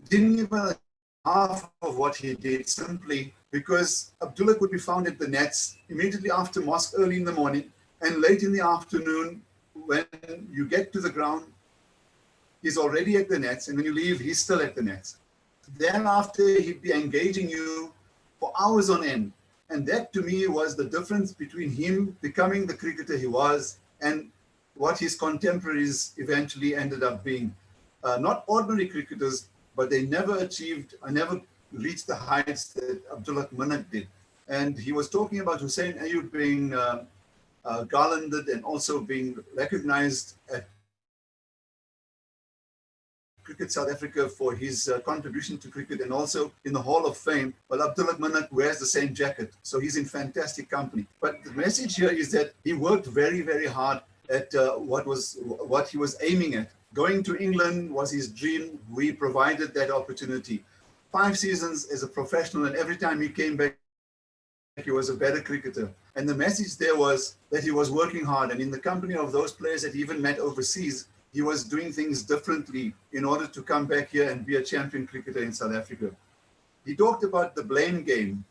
didn't even half of what he did, simply because Abdullah could be found at the nets immediately after mosque early in the morning, and late in the afternoon when you get to the ground, he's already at the nets, and when you leave, he's still at the nets. Thereafter, he'd be engaging you for hours on end. And that to me was the difference between him becoming the cricketer he was and what his contemporaries eventually ended up being. Not ordinary cricketers, but they never reached the heights that Abdullah Manak did. And he was talking about Hussein Ayub being garlanded and also being recognized at Cricket South Africa for his contribution to cricket and also in the Hall of Fame. Well, Abdullah Manak wears the same jacket, so he's in fantastic company. But the message here is that he worked very, very hard at what he was aiming at. Going to England was his dream. We provided that opportunity. 5 seasons as a professional, and every time he came back, he was a better cricketer. And the message there was that he was working hard, and in the company of those players that he even met overseas, he was doing things differently in order to come back here and be a champion cricketer in South Africa. He talked about the blame game.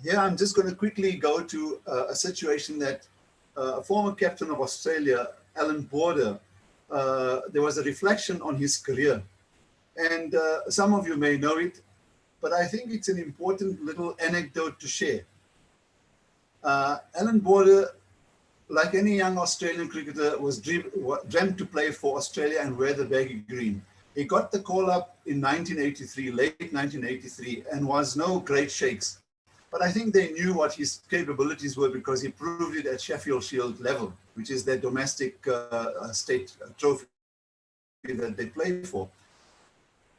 Here, I'm just going to quickly go to a situation that a former captain of Australia, Alan Border, there was a reflection on his career. And some of you may know it, but I think it's an important little anecdote to share. Alan Border, like any young Australian cricketer, was dreamt to play for Australia and wear the baggy green. He got the call up in 1983, late 1983, and was no great shakes. But I think they knew what his capabilities were because he proved it at Sheffield Shield level, which is their domestic state trophy that they play for.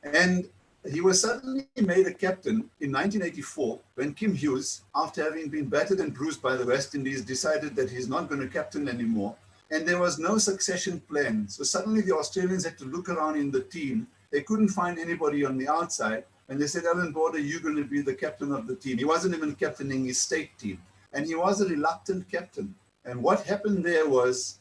And he was suddenly made a captain in 1984 when Kim Hughes, after having been battered and bruised by the West Indies, decided that he's not going to captain anymore. And there was no succession plan. So suddenly the Australians had to look around in the team. They couldn't find anybody on the outside. And they said, Alan Border, you're going to be the captain of the team. He wasn't even captaining his state team. And he was a reluctant captain. And what happened there was,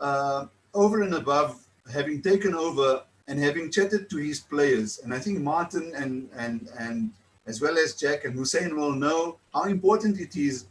over and above having taken over and having chatted to his players, and I think Martin and as well as Jack and Hussein will know how important it is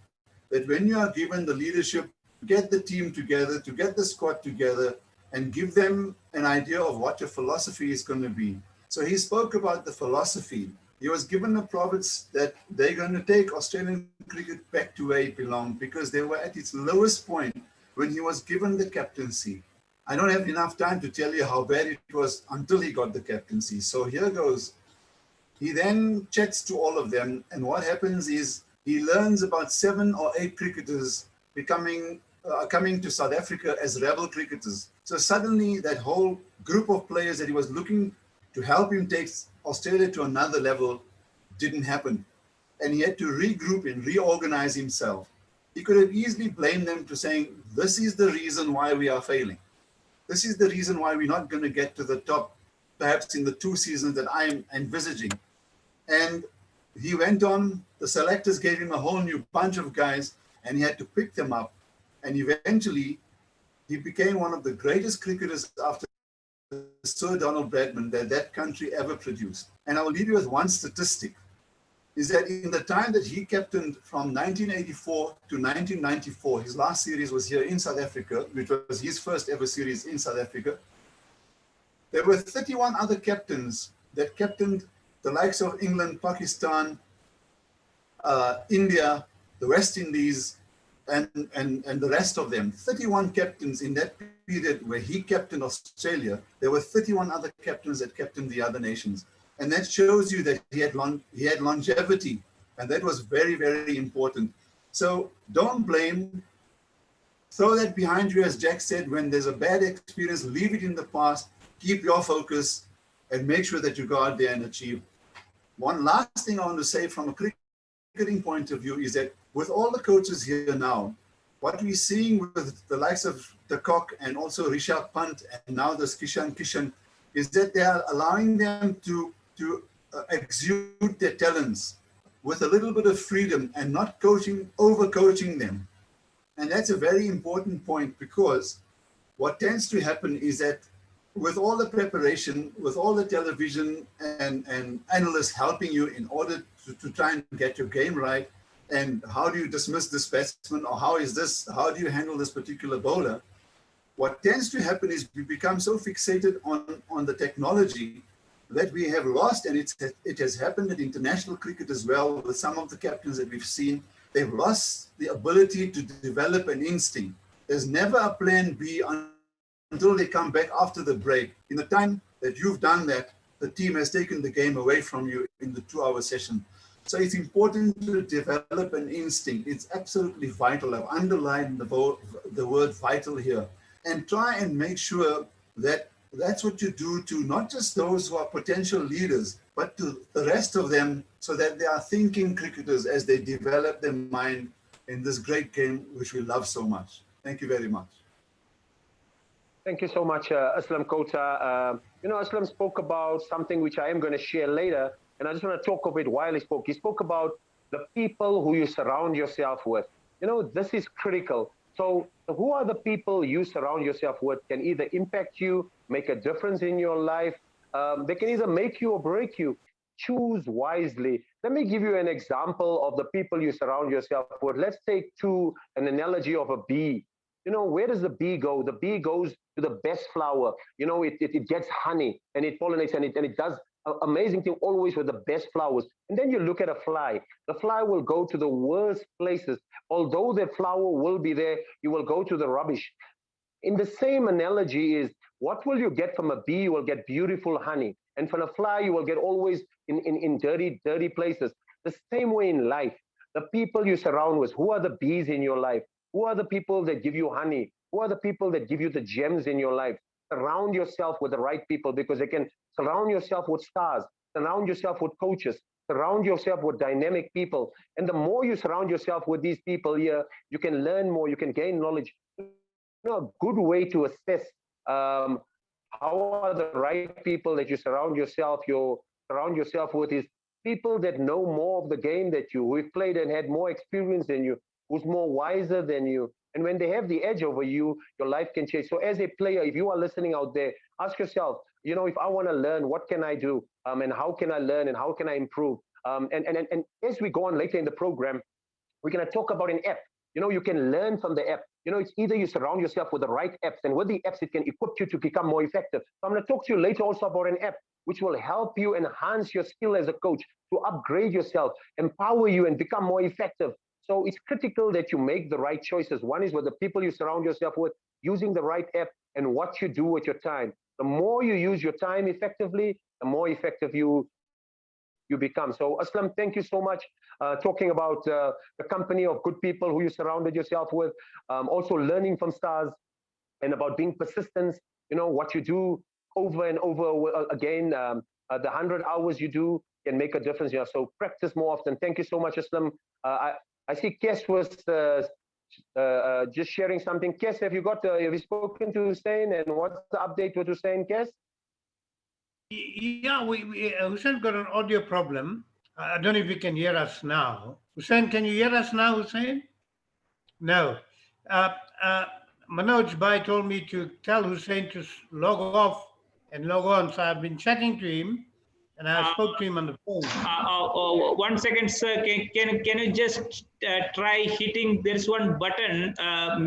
that when you are given the leadership, to get the team together, to get the squad together, and give them an idea of what your philosophy is going to be. So he spoke about the philosophy. He was given a province that they're going to take Australian cricket back to where it belonged because they were at its lowest point when he was given the captaincy. I don't have enough time to tell you how bad it was until he got the captaincy. So here goes. He then chats to all of them. And what happens is he learns about 7 or 8 cricketers coming to South Africa as rebel cricketers. So suddenly that whole group of players that he was looking to help him take Australia to another level didn't happen. And he had to regroup and reorganize himself. He could have easily blamed them to saying, this is the reason why we are failing. This is the reason why we're not going to get to the top, perhaps in the 2 seasons that I am envisaging. And he went on, the selectors gave him a whole new bunch of guys, and he had to pick them up. And eventually, he became one of the greatest cricketers after Sir Donald Bradman that country ever produced. And I will leave you with one statistic, is that in the time that he captained from 1984 to 1994, his last series was here in South Africa, which was his first ever series in South Africa. There were 31 other captains that captained the likes of England, Pakistan, India, the West Indies, and the rest of them. 31 captains in that period where he captained Australia. There were 31 other captains that captained the other nations. And that shows you that he had longevity. And that was very, very important. So don't blame. Throw that behind you, as Jack said. When there's a bad experience, leave it in the past. Keep your focus and make sure that you go out there and achieve. One last thing I want to say from a cricketing point of view is that with all the coaches here now, what we're seeing with the likes of De Kock and also Rishabh Pant and now this Kishan is that they are allowing them to exude their talents with a little bit of freedom and not over-coaching them. And that's a very important point, because what tends to happen is that with all the preparation, with all the television and analysts helping you in order to try and get your game right, and how do you dismiss this batsman, or how do you handle this particular bowler? What tends to happen is we become so fixated on the technology that we have lost, and it has happened at international cricket as well with some of the captains that we've seen. They've lost the ability to develop an instinct. There's never a plan B until they come back after the break. In the time that you've done that, the team has taken the game away from you in the 2-hour session. So it's important to develop an instinct. It's absolutely vital. I've underlined the word vital here. And try and make sure that that's what you do to not just those who are potential leaders, but to the rest of them, so that they are thinking cricketers as they develop their mind in this great game, which we love so much. Thank you very much. Thank you so much, Aslam Kota. Aslam spoke about something which I am going to share later, and I just want to talk of it while he spoke. He spoke about the people who you surround yourself with. This is critical. So who are the people you surround yourself with can either impact you, make a difference in your life. They can either make you or break you. Choose wisely. Let me give you an example of the people you surround yourself with. Let's take an analogy of a bee. Where does the bee go? The bee goes to the best flower. It gets honey and it pollinates and it does an amazing thing always with the best flowers. And then you look at a fly. The fly will go to the worst places. Although the flower will be there, you will go to the rubbish. In the same analogy is, what will you get from a bee? You will get beautiful honey. And from a fly, you will get always in dirty places. The same way in life, the people you surround with, who are the bees in your life? Who are the people that give you honey? Who are the people that give you the gems in your life? Surround yourself with the right people, because they can surround yourself with stars, surround yourself with coaches, surround yourself with dynamic people. And the more you surround yourself with these people here, you can learn more, you can gain knowledge. A good way to assess how are the right people that you surround yourself with is people that know more of the game than you, who've played and had more experience than you, who's more wiser than you. And when they have the edge over you, your life can change. So as a player, if you are listening out there, ask yourself, if I want to learn, what can I do? And how can I learn and how can I improve? And as we go on later in the program, we're going to talk about an app. You can learn from the app. It's either you surround yourself with the right apps, and with the apps, it can equip you to become more effective. So I'm going to talk to you later also about an app which will help you enhance your skill as a coach, to upgrade yourself, empower you, and become more effective. So it's critical that you make the right choices. One is with the people you surround yourself with, using the right app, and what you do with your time. The more you use your time effectively, the more effective you become. So Aslam, thank you so much. Talking about the company of good people who you surrounded yourself with, also learning from stars, and about being persistent, what you do over and over again, the 100 hours you do can make a difference. So practice more often. Thank you so much, Aslam. I see Kes was just sharing something. Kes, have you spoken to Hussein, and what's the update with Hussein, Kes? Yeah, Hussein got an audio problem. I don't know if you can hear us now. Hussein, can you hear us now, Hussein? No. Manoj Bhai told me to tell Hussein to log off and log on. So I've been chatting to him, and I spoke to him on the phone. 1 second, sir. Can you just try hitting? There's one button.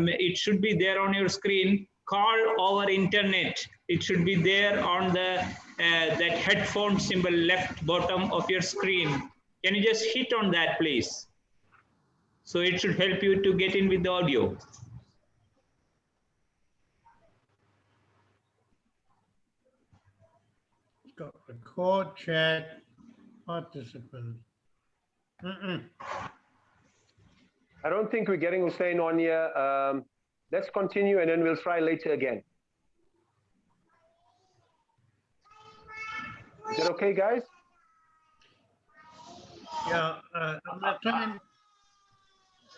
It should be there on your screen. Call over internet. It should be there on the that headphone symbol left bottom of your screen. Can you just hit on that, please? So it should help you to get in with the audio. Record, chat, participant. I don't think we're getting Hussein on here. Let's continue, and then we'll try later again. Is that okay, guys? Yeah, I'm gonna try and.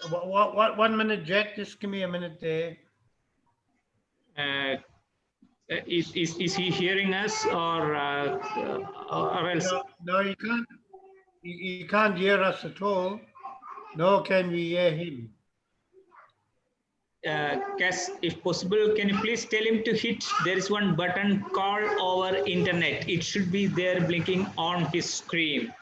What 1 minute, Jack? Just give me a minute there. Is he hearing us, or else? No, he can't. He can't hear us at all. Nor can we hear him. Cass, if possible, can you please tell him to hit? There is one button, call over internet. It should be there blinking on his screen.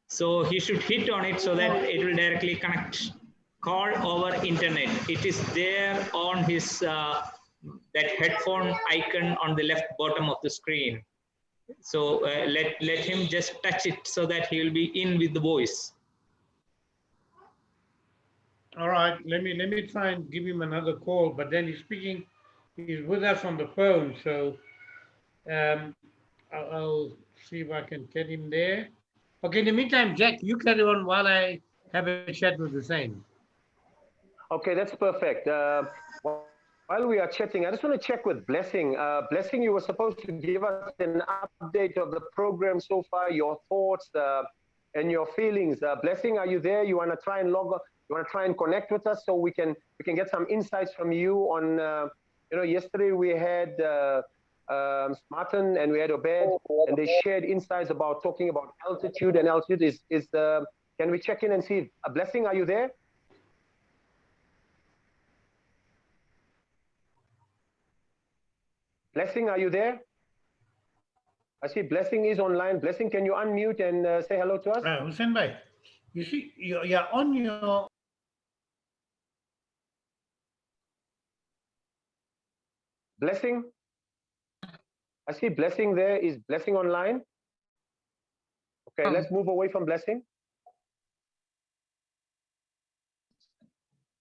So he should hit on it so that it will directly connect. Call over internet. It is there on his that headphone icon on the left bottom of the screen. So let him just touch it so that he will be in with the voice. All right, let me try and give him another call, but then he's speaking, he's with us on the phone, so I'll see if I can get him there. Okay, in the meantime, Jack, you carry on while I have a chat with Hussein. Okay, that's perfect. While we are chatting, I just want to check with Blessing. Blessing, you were supposed to give us an update of the program so far, your thoughts and your feelings. Blessing, are you there? You want to try and log on? You want to try and connect with us so we can get some insights from you on, yesterday we had Martin and we had Obed, and they shared insights about talking about altitude, and altitude can we check in and see? Blessing, are you there? Blessing, are you there? I see Blessing is online. Blessing, can you unmute and say hello to us? Hussein bhai, you see, you're on your... Blessing? I see Blessing there. Is Blessing online? Okay, let's move away from Blessing.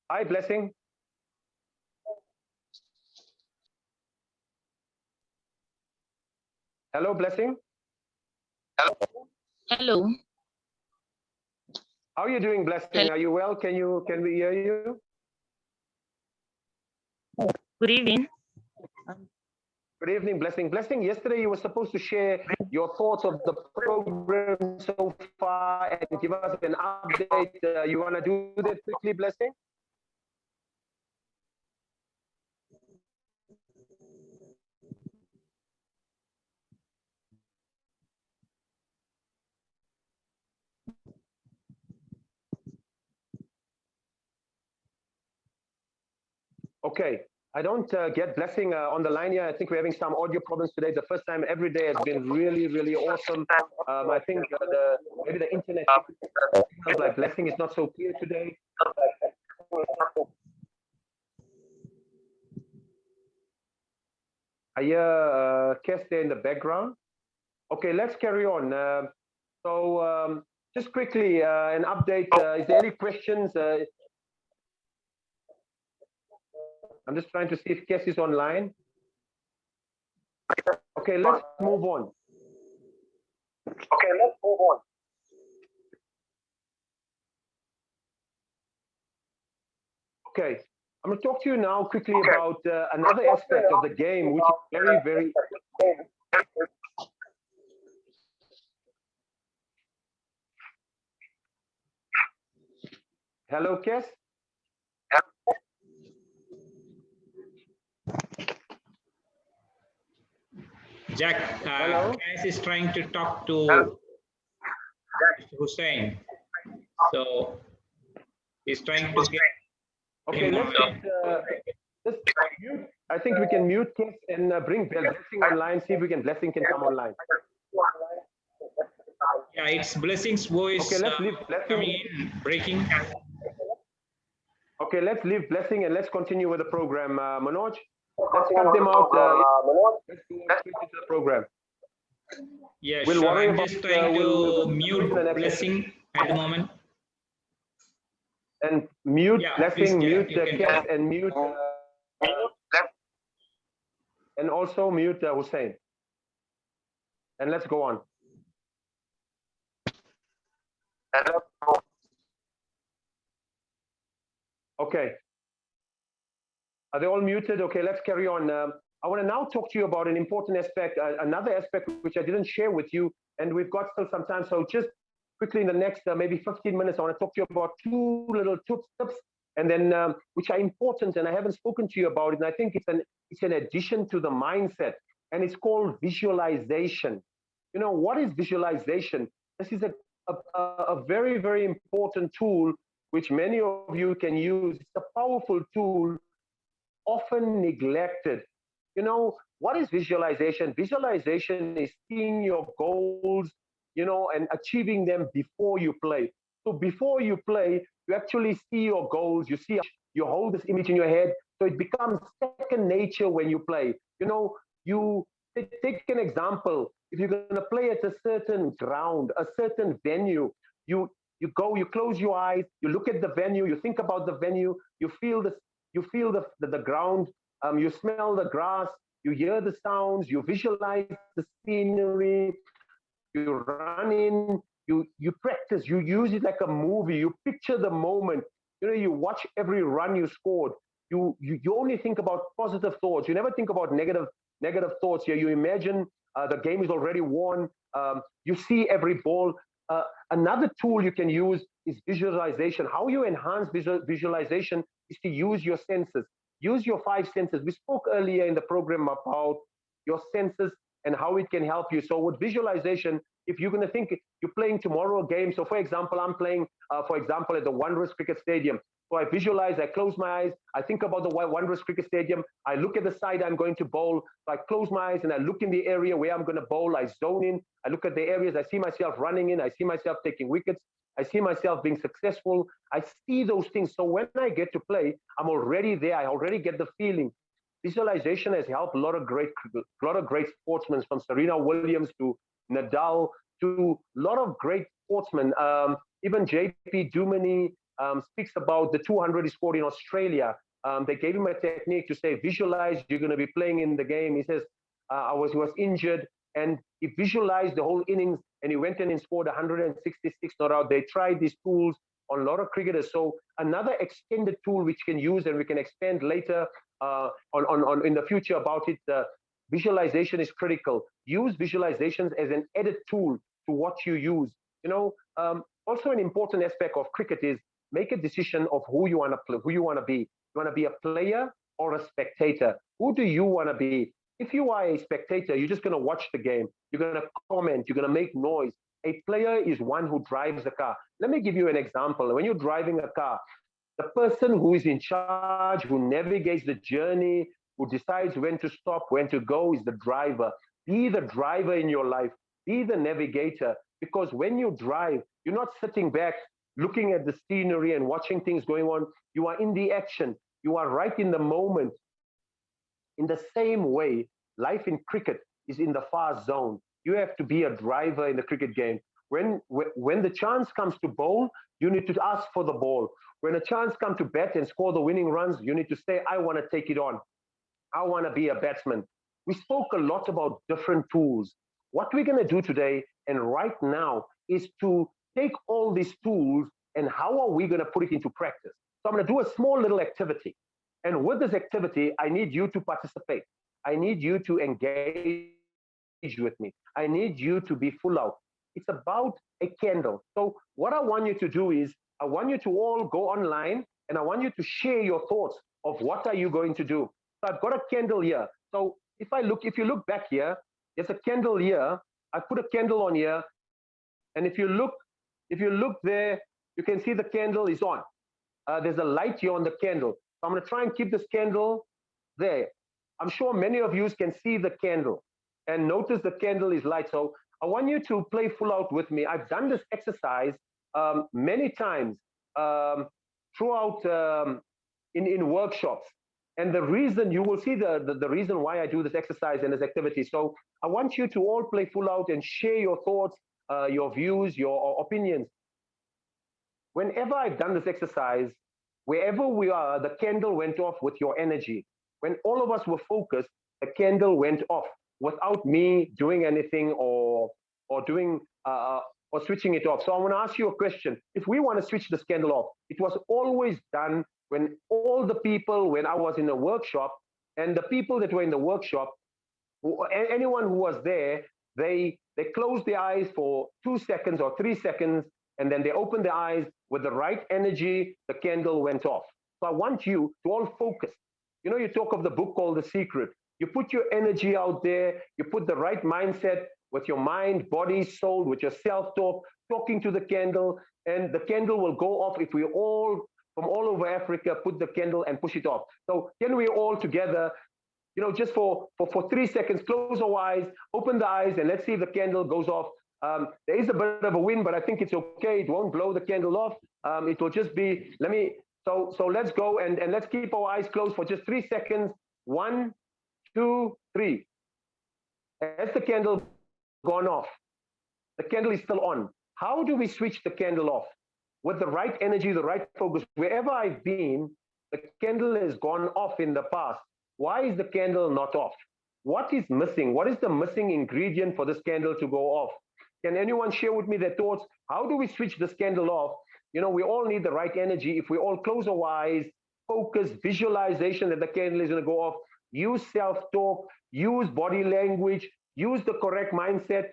Hi, Blessing. Hello, Blessing. Hello. How are you doing, Blessing? Hello. Are you well? Can we hear you? Good evening. Good evening, Blessing. Blessing, yesterday you were supposed to share your thoughts of the program so far and give us an update. You want to do that quickly, Blessing? Okay, I don't get Blessing on the line here. I think we're having some audio problems today. The first time every day has been really, really awesome. I think maybe the internet like Blessing is not so clear today. I hear Kes there in the background. Okay, let's carry on. Just quickly, an update. Is there any questions? I'm just trying to see if Kes is online. Okay, let's move on. Okay, I'm going to talk to you now quickly about another aspect of the game, which is very, very... Hello, Kes? Jack, Cass is trying to talk to Hussein. So he's trying to get... Okay, let's mute. I think we can mute Kes and bring Blessing online, see if Blessing can come online. Yeah, it's Blessing's voice. Okay, let's leave Blessing. Coming in, breaking. Okay, let's leave Blessing and let's continue with the program. Manoj, let's cut them out. Let's go into the program. Yeah, we'll sure. worry I'm about, just trying to mute Blessing at the moment. And mute Blessing, please, mute Kes, and mute and also mute Hussein. And let's go on. Okay. Are they all muted? Okay, let's carry on. I want to now talk to you about an important aspect, another aspect which I didn't share with you, and we've got still some time. So just quickly in the next maybe 15 minutes, I want to talk to you about two little tips, and then which are important, and I haven't spoken to you about it. And I think it's an addition to the mindset, and it's called visualization. You know, what is visualization? This is a very, very important tool which many of you can use. It's a powerful tool often neglected. You know, what is visualization? Visualization is seeing your goals, you know, and achieving them before you play. So before you play, you actually see your goals, you hold this image in your head, so it becomes second nature when you play. You know, you take an example. If you're going to play at a certain ground, a certain venue, you go, you close your eyes, you look at the venue, you think about the venue, you feel the ground, you smell the grass, you hear the sounds, you visualize the scenery, you run in, you practice, you use it like a movie, you picture the moment, you know, you watch every run you scored, you only think about positive thoughts, you never think about negative thoughts here. You imagine the game is already won, you see every ball. Another tool you can use is visualization. How you enhance visualization is to use your senses. Use your 5 senses. We spoke earlier in the program about your senses and how it can help you. So with visualization, if you're going to think you're playing tomorrow a game, so for example, I'm playing, for example, at the Wanderers Cricket Stadium. So I visualize, I close my eyes, I think about the Wanderers Cricket Stadium, I look at the side I'm going to bowl, so I close my eyes and I look in the area where I'm going to bowl, I zone in, I look at the areas, I see myself running in, I see myself taking wickets, I see myself being successful, I see those things. So when I get to play, I'm already there, I already get the feeling. Visualization has helped a lot of great sportsmen, from Serena Williams to Nadal to a lot of great sportsmen. Even JP Duminy speaks about the 200 he scored in Australia. They gave him a technique to say, visualize you're going to be playing in the game. He says, he was injured, and he visualized the whole innings, and he went in and scored 166 not out. They tried these tools on a lot of cricketers. So another extended tool which you can use, and we can expand later in the future about it. Visualization is critical. Use visualizations as an added tool to what you use. You know, also an important aspect of cricket is make a decision of who you want to play, who you want to be. You want to be a player or a spectator? Who do you want to be? If you are a spectator, you're just going to watch the game. You're going to comment. You're going to make noise. A player is one who drives the car. Let me give you an example. When you're driving a car, the person who is in charge, who navigates the journey, who decides when to stop, when to go, is the driver. Be the driver in your life. Be the navigator. Because when you drive, you're not sitting back looking at the scenery and watching things going on. You are in the action. You are right in the moment. In the same way, life in cricket is in the fast zone. You have to be a driver in the cricket game. When the chance comes to bowl, you need to ask for the ball. When a chance comes to bat and score the winning runs, you need to say, I want to take it on. I want to be a batsman. We spoke a lot about different tools. What we're going to do today and right now is to take all these tools and how are we going to put it into practice. So I'm going to do a small little activity. And with this activity, I need you to participate. I need you to engage with me. I need you to be full out. It's about a candle. So what I want you to do is, I want you to all go online and I want you to share your thoughts of what are you going to do. So I've got a candle here. So if you look back here, there's a candle here. I put a candle on here. And if you look there, you can see the candle is on. There's a light here on the candle. So I'm going to try and keep this candle there. I'm sure many of you can see the candle and notice the candle is light. So I want you to play full out with me. I've done this exercise many times throughout in workshops. And the reason, you will see the reason why I do this exercise and this activity. So I want you to all play full out and share your thoughts, your views, your opinions. Whenever I've done this exercise, wherever we are, the candle went off with your energy. When all of us were focused, the candle went off without me doing anything or switching it off. So I want to ask you a question. If we want to switch this candle off, it was always done when all the people, when I was in a workshop, and the people that were in the workshop, anyone who was there, they closed their eyes for 2 seconds or 3 seconds, and then they opened their eyes with the right energy, the candle went off. So I want you to all focus. You know, you talk of the book called The Secret. You put your energy out there, you put the right mindset with your mind, body, soul, with your self-talk, talking to the candle, and the candle will go off if we all from all over Africa put the candle and push it off. So can we all together, just for 3 seconds, close our eyes, open the eyes, and let's see if the candle goes off. There is a bit of a wind, but I think it's okay. It won't blow the candle off. It will just be, so let's go and let's keep our eyes closed for just 3 seconds. 1, 2, 3. Has the candle gone off? The candle is still on. How do we switch the candle off? With the right energy, the right focus. Wherever I've been, the candle has gone off in the past. Why is the candle not off? What is missing? What is the missing ingredient for this candle to go off? Can anyone share with me their thoughts? How do we switch this candle off? We all need the right energy. If we all close our eyes, focus, visualization that the candle is going to go off, use self-talk, use body language, use the correct mindset,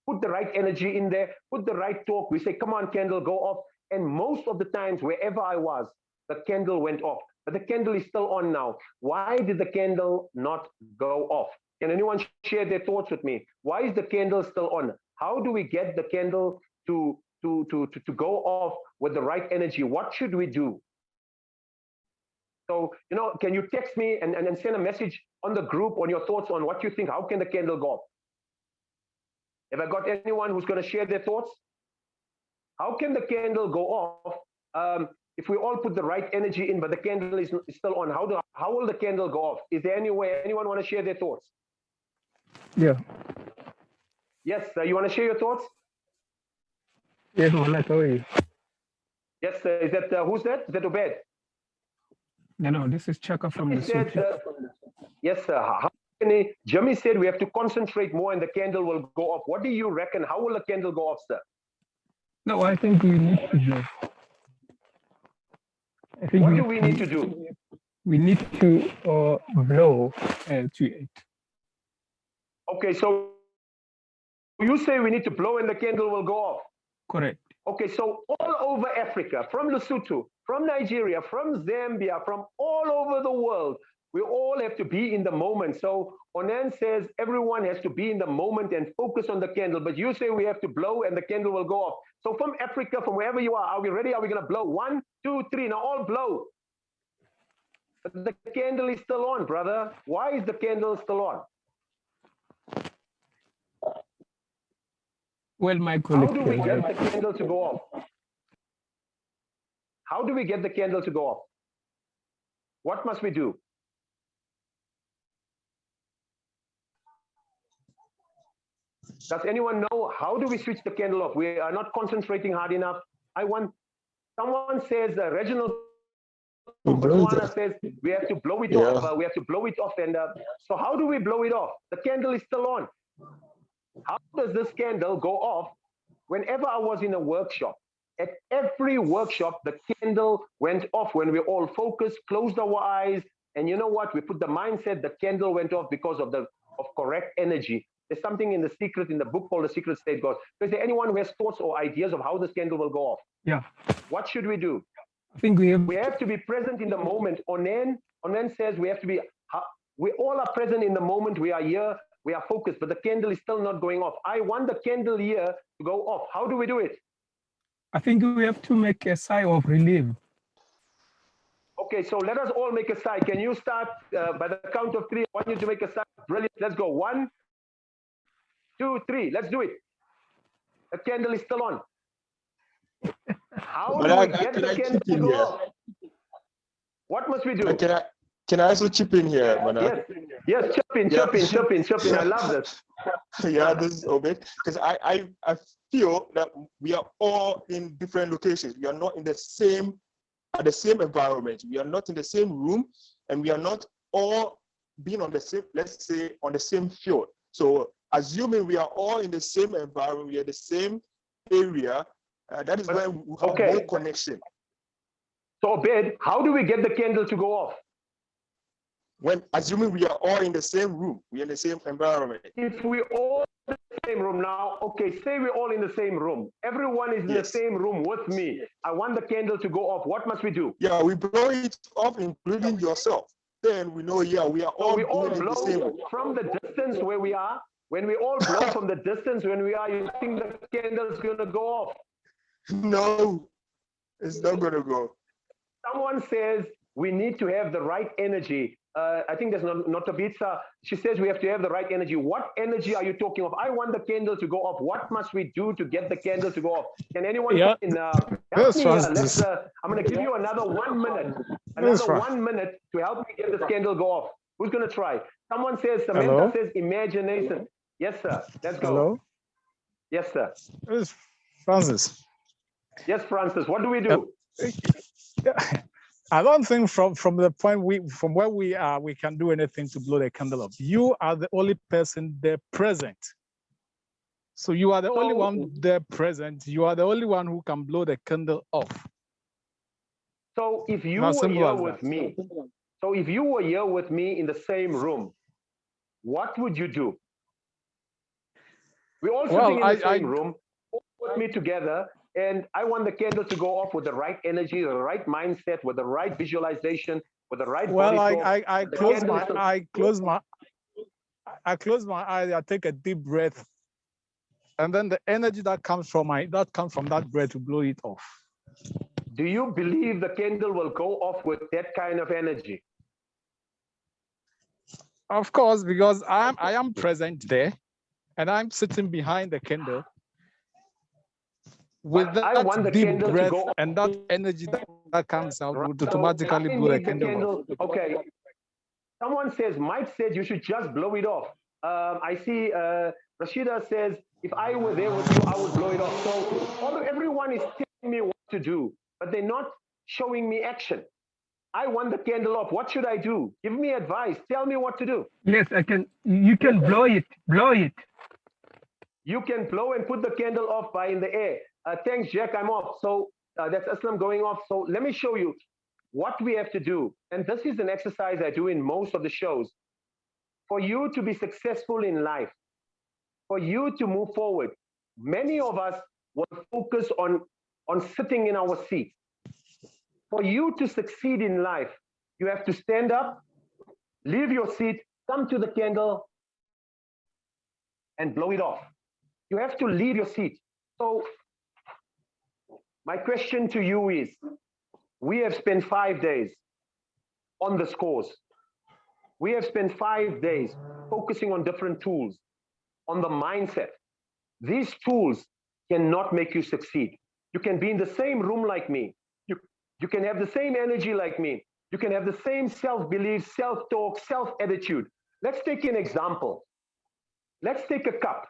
put the right energy in there, put the right talk. We say, come on, candle, go off. And most of the times, wherever I was, the candle went off. But the candle is still on now. Why did the candle not go off? Can anyone share their thoughts with me? Why is the candle still on? How do we get the candle to go off with the right energy? What should we do? So, can you text me and send a message on the group on your thoughts on what you think? How can the candle go off? Have I got anyone who's going to share their thoughts? How can the candle go off if we all put the right energy in, but the candle is still on? How will the candle go off? Is there any way? Anyone want to share their thoughts? Yeah. Yes, you want to share your thoughts? Yes, Manak, how are you? Yes, is that who's that? Is that Obed? No, this is Chaka from the said, Sutra. yes, sir. Jimmy said we have to concentrate more and the candle will go off. What do you reckon? How will the candle go off, sir? No, I think we need to blow. What do we need to do? We need to blow to it. Okay, so you say we need to blow and the candle will go off? Correct. Okay, so all over Africa, from Lesotho, from Nigeria, from Zambia, from all over the world, we all have to be in the moment. So Onan says everyone has to be in the moment and focus on the candle, but you say we have to blow and the candle will go off. So from Africa, from wherever you are we ready? Are we going to blow? 1, 2, 3, now all blow. But the candle is still on, brother. Why is the candle still on? Well, my colleague, how do we get the candle to go off? How do we get the candle to go off? What must we do? Does anyone know how do we switch the candle off? We are not concentrating hard enough. Someone says, Reginald says we have to blow it off. We have to blow it off. And so how do we blow it off? The candle is still on. How does this candle go off? Whenever I was in a workshop, at every workshop, the candle went off when we all focused, closed our eyes, and you know what? We put the mindset, the candle went off because of correct energy. There's something in the book called The Secret State God. Is there anyone who has thoughts or ideas of how this candle will go off? Yeah. What should we do? I think we have to be present in the moment. Onan says we have to be, we all are present in the moment. We are here, we are focused, but the candle is still not going off. I want the candle here to go off. How do we do it? I think we have to make a sigh of relief. Okay, so let us all make a sigh. Can you start by the count of 3? I want you to make a sigh. Brilliant. Let's go. 1, 2, 3. Let's do it. The candle is still on. How do we get the candle to go off? What must we do? Can I also chip in here, Mana? Yes, chip in. I love this. Yeah, this is Obed. Because I feel that we are all in different locations. We are not in the same environment. We are not in the same room, and we are not all being on the same, let's say, on the same field. So assuming we are all in the same environment, we are the same area, that is where we have more connection. So Obed, how do we get the candle to go off? When assuming we are all in the same room, we are in the same environment. If we all in the same room now, okay, say we're all in the same room. Everyone is in the same room with me. I want the candle to go off. What must we do? Yeah, we blow it off, including yourself. Then we know, yeah, we are all, we all blow the same from the distance where we are. When we all blow from the distance when we are, you think the candle is going to go off? No, it's not going to go. Someone says we need to have the right energy. I think there's not a pizza. She says we have to have the right energy. What energy are you talking of? I want the candle to go off. What must we do to get the candle to go off? Can anyone help me? Let's. I'm going to give you another 1 minute. Another 1 minute to help me get this candle go off. Who's going to try? Someone says. Samantha says imagination. Yes, sir. Let's go. Hello. Yes, sir. It's Francis. Yes, Francis. What do we do? I don't think from the point from where we are, we can do anything to blow the candle up. You are the only person there present. So you are the only one there present. You are the only one who can blow the candle off. So if you were here with me, so if you were here with me in the same room, what would you do? We're all sitting in the same room, with me together, and I want the candle to go off with the right energy, the right mindset, with the right visualization, with the right body talk. I close my eyes, I take a deep breath, and then the energy that comes from that breath to blow it off. Do you believe the candle will go off with that kind of energy? Of course, because I am present there, and I'm sitting behind the candle. With that deep breath and that energy that comes out would automatically blow the candle off. Okay. Someone says, Mike said you should just blow it off. I see Rashida says, if I were there with you, I would blow it off. So everyone is telling me what to do, but they're not showing me action. I want the candle off. What should I do? Give me advice. Tell me what to do. Yes, I can. You can blow it. Blow it. You can blow and put the candle off by in the air. Thanks, Jack. I'm off. So that's Aslam going off. So let me show you what we have to do. And this is an exercise I do in most of the shows. For you to be successful in life, for you to move forward, many of us will focus on sitting in our seat. For you to succeed in life, you have to stand up, leave your seat, come to the candle, and blow it off. You have to leave your seat. So my question to you is, we have spent 5 days on the scores. We have spent 5 days focusing on different tools, on the mindset. These tools cannot make you succeed. You can be in the same room like me. You can have the same energy like me. You can have the same self-belief, self-talk, self-attitude. Let's take an example. Let's take a cup.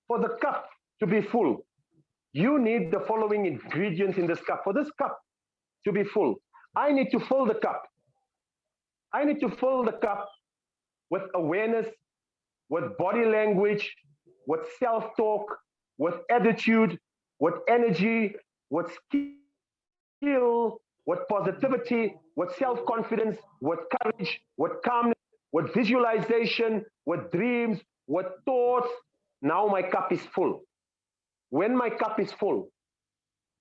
For the cup to be full, you need the following ingredients in this cup. For this cup to be full, I need to fill the cup. I need to fill the cup with awareness, with body language, with self-talk, with attitude, with energy, with skill, with positivity, with self-confidence, with courage, with calmness, with visualization, with dreams, with thoughts. Now my cup is full. When my cup is full,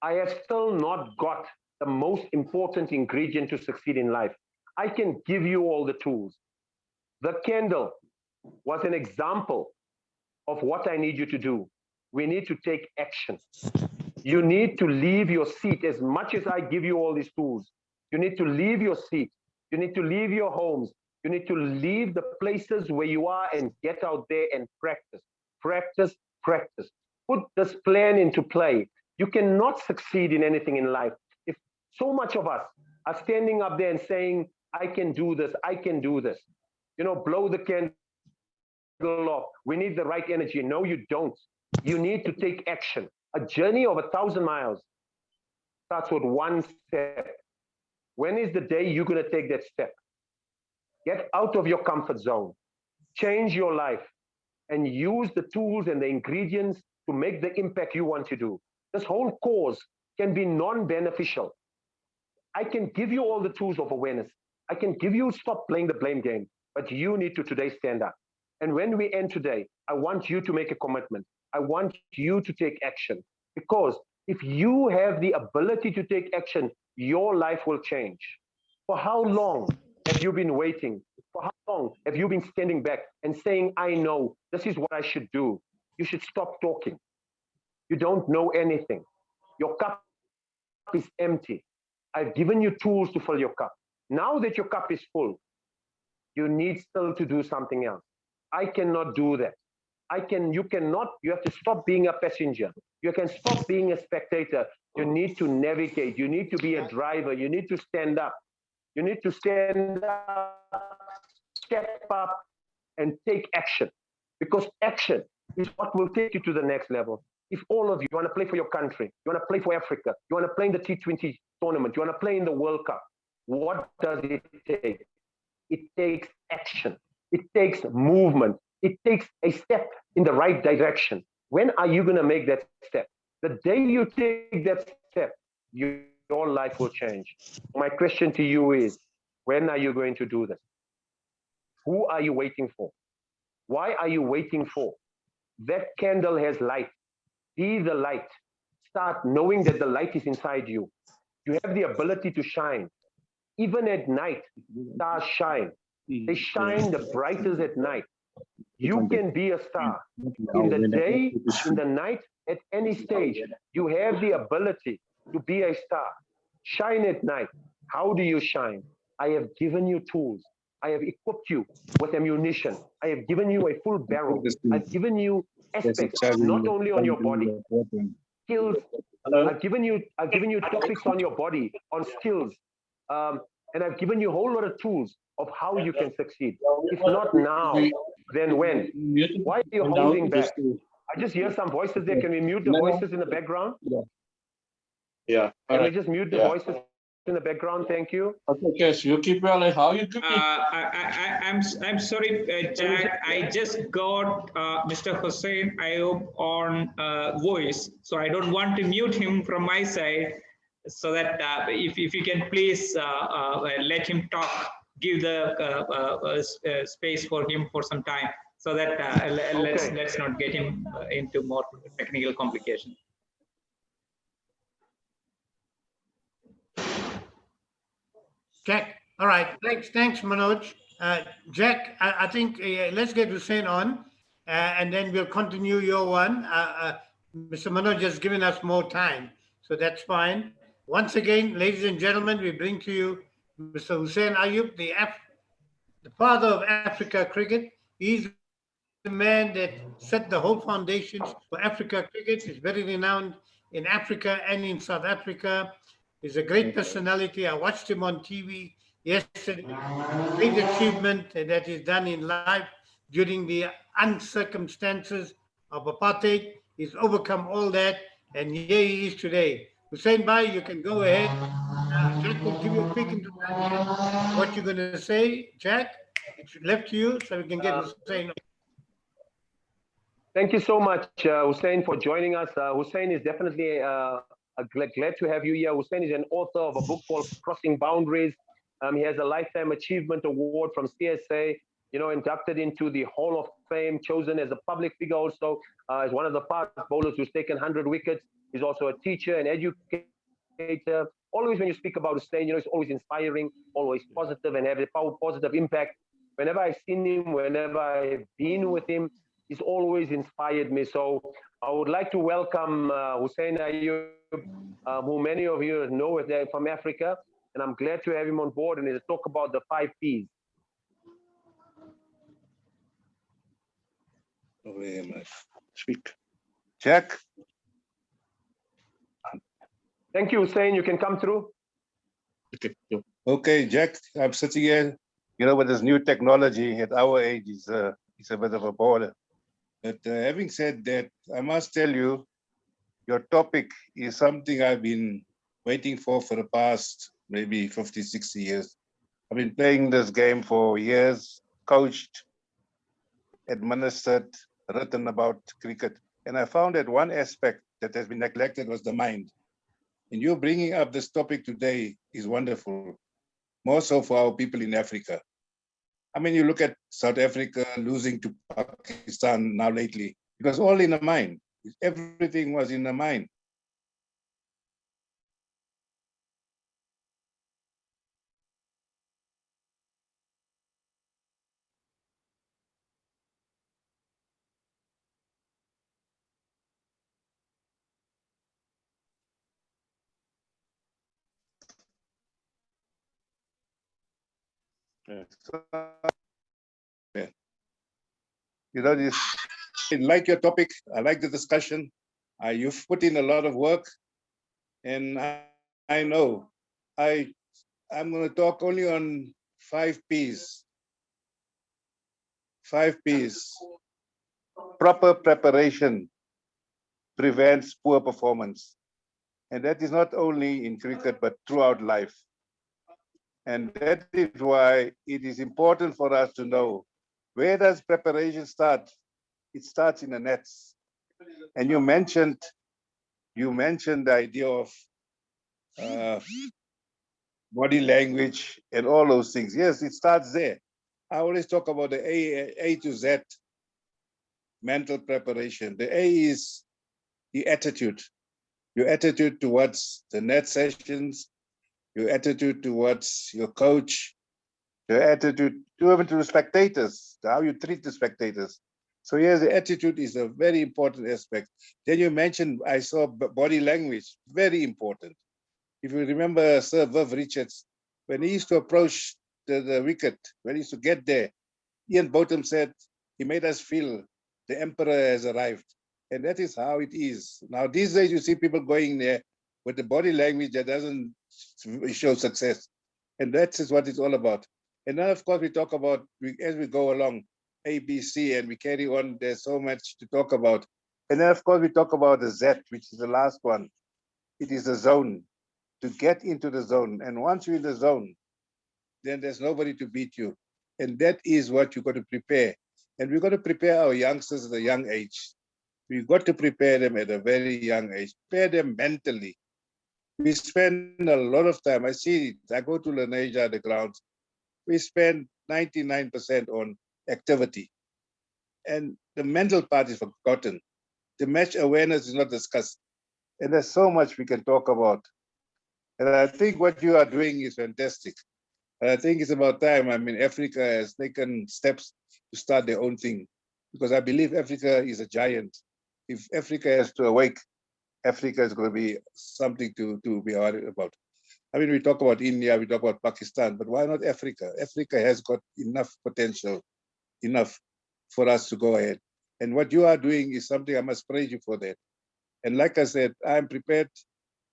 I have still not got the most important ingredient to succeed in life. I can give you all the tools. The candle was an example of what I need you to do. We need to take action. You need to leave your seat. As much as I give you all these tools, you need to leave your seat. You need to leave your homes. You need to leave the places where you are and get out there and practice. Practice, practice. Put this plan into play. You cannot succeed in anything in life if so much of us are standing up there and saying, I can do this, I can do this. You know, blow the candle off. We need the right energy. No, you don't. You need to take action. A journey of 1,000 miles starts with one step. When is the day you're going to take that step? Get out of your comfort zone. Change your life and use the tools and the ingredients to make the impact you want to do. This whole cause can be non-beneficial. I can give you all the tools of awareness. I can give you stop playing the blame game, but you need to today stand up. And when we end today, I want you to make a commitment. I want you to take action, because if you have the ability to take action, your life will change. For how long have you been waiting? For how long have you been standing back and saying, I know this is what I should do? You should stop talking. You don't know anything. Your cup is empty. I've given you tools to fill your cup. Now that your cup is full, you need still to do something else. I cannot do that. You cannot, you have to stop being a passenger. You can stop being a spectator. You need to navigate. You need to be a driver. You need to stand up. You need to stand up, step up, and take action. Because action is what will take you to the next level. If all of you want to play for your country, you want to play for Africa, you want to play in the T20 tournament, you want to play in the World Cup, what does it take? It takes action. It takes movement. It takes a step in the right direction. When are you going to make that step? The day you take that step, your life will change. My question to you is, when are you going to do this? Who are you waiting for? Why are you waiting for? That candle has light. Be the light. Start knowing that the light is inside you. You have the ability to shine. Even at night, stars shine. They shine the brightest at night. You can be a star. In the day, in the night, at any stage, you have the ability to be a star. Shine at night. How do you shine? I have given you tools. I have equipped you with ammunition. I have given you a full barrel. I've given you aspects, not only on your body, skills. I've given you topics on your body, on skills. And I've given you a whole lot of tools of how you can succeed. If not now, then when? Why are you holding back? I just hear some voices there. Can we mute the voices in the background? Yeah. Can we just mute the voices in the background? Thank you. Okay, so you keep well. How you keep? I'm sorry, Jack. I just got Mr. Hussein Ayub on voice, so I don't want to mute him from my side. So that if you can please let him talk, give the space for him for some time, so that let's not get him into more technical complications. Jack, all right. Thanks, Manoj. Jack, I think let's get Hussein on, and then we'll continue your one. Mr. Manoj has given us more time, so that's fine. Once again, ladies and gentlemen, we bring to you Mr. Hussein Ayub, the father of Africa cricket. He's the man that set the whole foundations for Africa cricket. He's very renowned in Africa and in South Africa. He's a great personality. I watched him on TV yesterday. Great achievement that he's done in life during the uncircumstances of apartheid. He's overcome all that, and here he is today. Hussein Bhai, you can go ahead. Jack will give you a quick introduction. What you're going to say, Jack? It's left to you, so we can get Hussein. Thank you so much, Hussein, for joining us. Hussein is definitely glad to have you here. Hussein is an author of a book called Crossing Boundaries. He has a Lifetime Achievement Award from CSA, inducted into the Hall of Fame, chosen as a public figure also, as one of the fast bowlers who's taken 100 wickets. He's also a teacher and educator. Always when you speak about Hussein, it's always inspiring, always positive, and have a positive impact. Whenever I've seen him, whenever I've been with him, he's always inspired me. So I would like to welcome Hussein Ayub, who many of you know from Africa, and I'm glad to have him on board and to talk about the 5 Ps. Speak. Jack. Thank you, Hussein. You can come through. Okay, Jack, I'm sitting here, with this new technology at our age, it's a bit of a bother. But having said that, I must tell you, your topic is something I've been waiting for the past maybe 50, 60 years. I've been playing this game for years, coached, administered, written about cricket. And I found that one aspect that has been neglected was the mind. And you bringing up this topic today is wonderful, more so for our people in Africa. I mean, you look at South Africa losing to Pakistan now lately. It was all in the mind. Everything was in the mind. So, you know, this, I like your topic. I like the discussion. You've put in a lot of work, and I know I'm going to talk only on 5 P's. 5 P's. Proper preparation prevents poor performance. And that is not only in cricket, but throughout life. And that is why it is important for us to know, where does preparation start? It starts in the nets. And you mentioned the idea of body language and all those things. Yes, it starts there. I always talk about the A to Z mental preparation. The A is the attitude, your attitude towards the net sessions, your attitude towards your coach, your attitude even to the spectators, how you treat the spectators. So yes, the attitude is a very important aspect. Then you mentioned, I saw body language, very important. If you remember Sir Viv Richards, when he used to approach the wicket, when he used to get there, Ian Botham said, he made us feel the emperor has arrived. And that is how it is. Now, these days, you see people going there with the body language that doesn't show success. And that is what it's all about. And then, of course, we talk about, as we go along, ABC, and we carry on, there's so much to talk about. And then, of course, we talk about the Z, which is the last one. It is the zone, to get into the zone. And once you're in the zone, then there's nobody to beat you. And that is what you've got to prepare. And we've got to prepare our youngsters at a young age. We've got to prepare them at a very young age, prepare them mentally. We spend a lot of time, I see it, I go to Lenasia, the grounds, we spend 99% on activity. And the mental part is forgotten. The match awareness is not discussed. And there's so much we can talk about. And I think what you are doing is fantastic. And I think it's about time. I mean, Africa has taken steps to start their own thing, because I believe Africa is a giant. If Africa has to awake, Africa is going to be something to be worried about. I mean, we talk about India, we talk about Pakistan, but why not Africa? Africa has got enough potential, enough for us to go ahead. And what you are doing is something I must praise you for that. And like I said, I'm prepared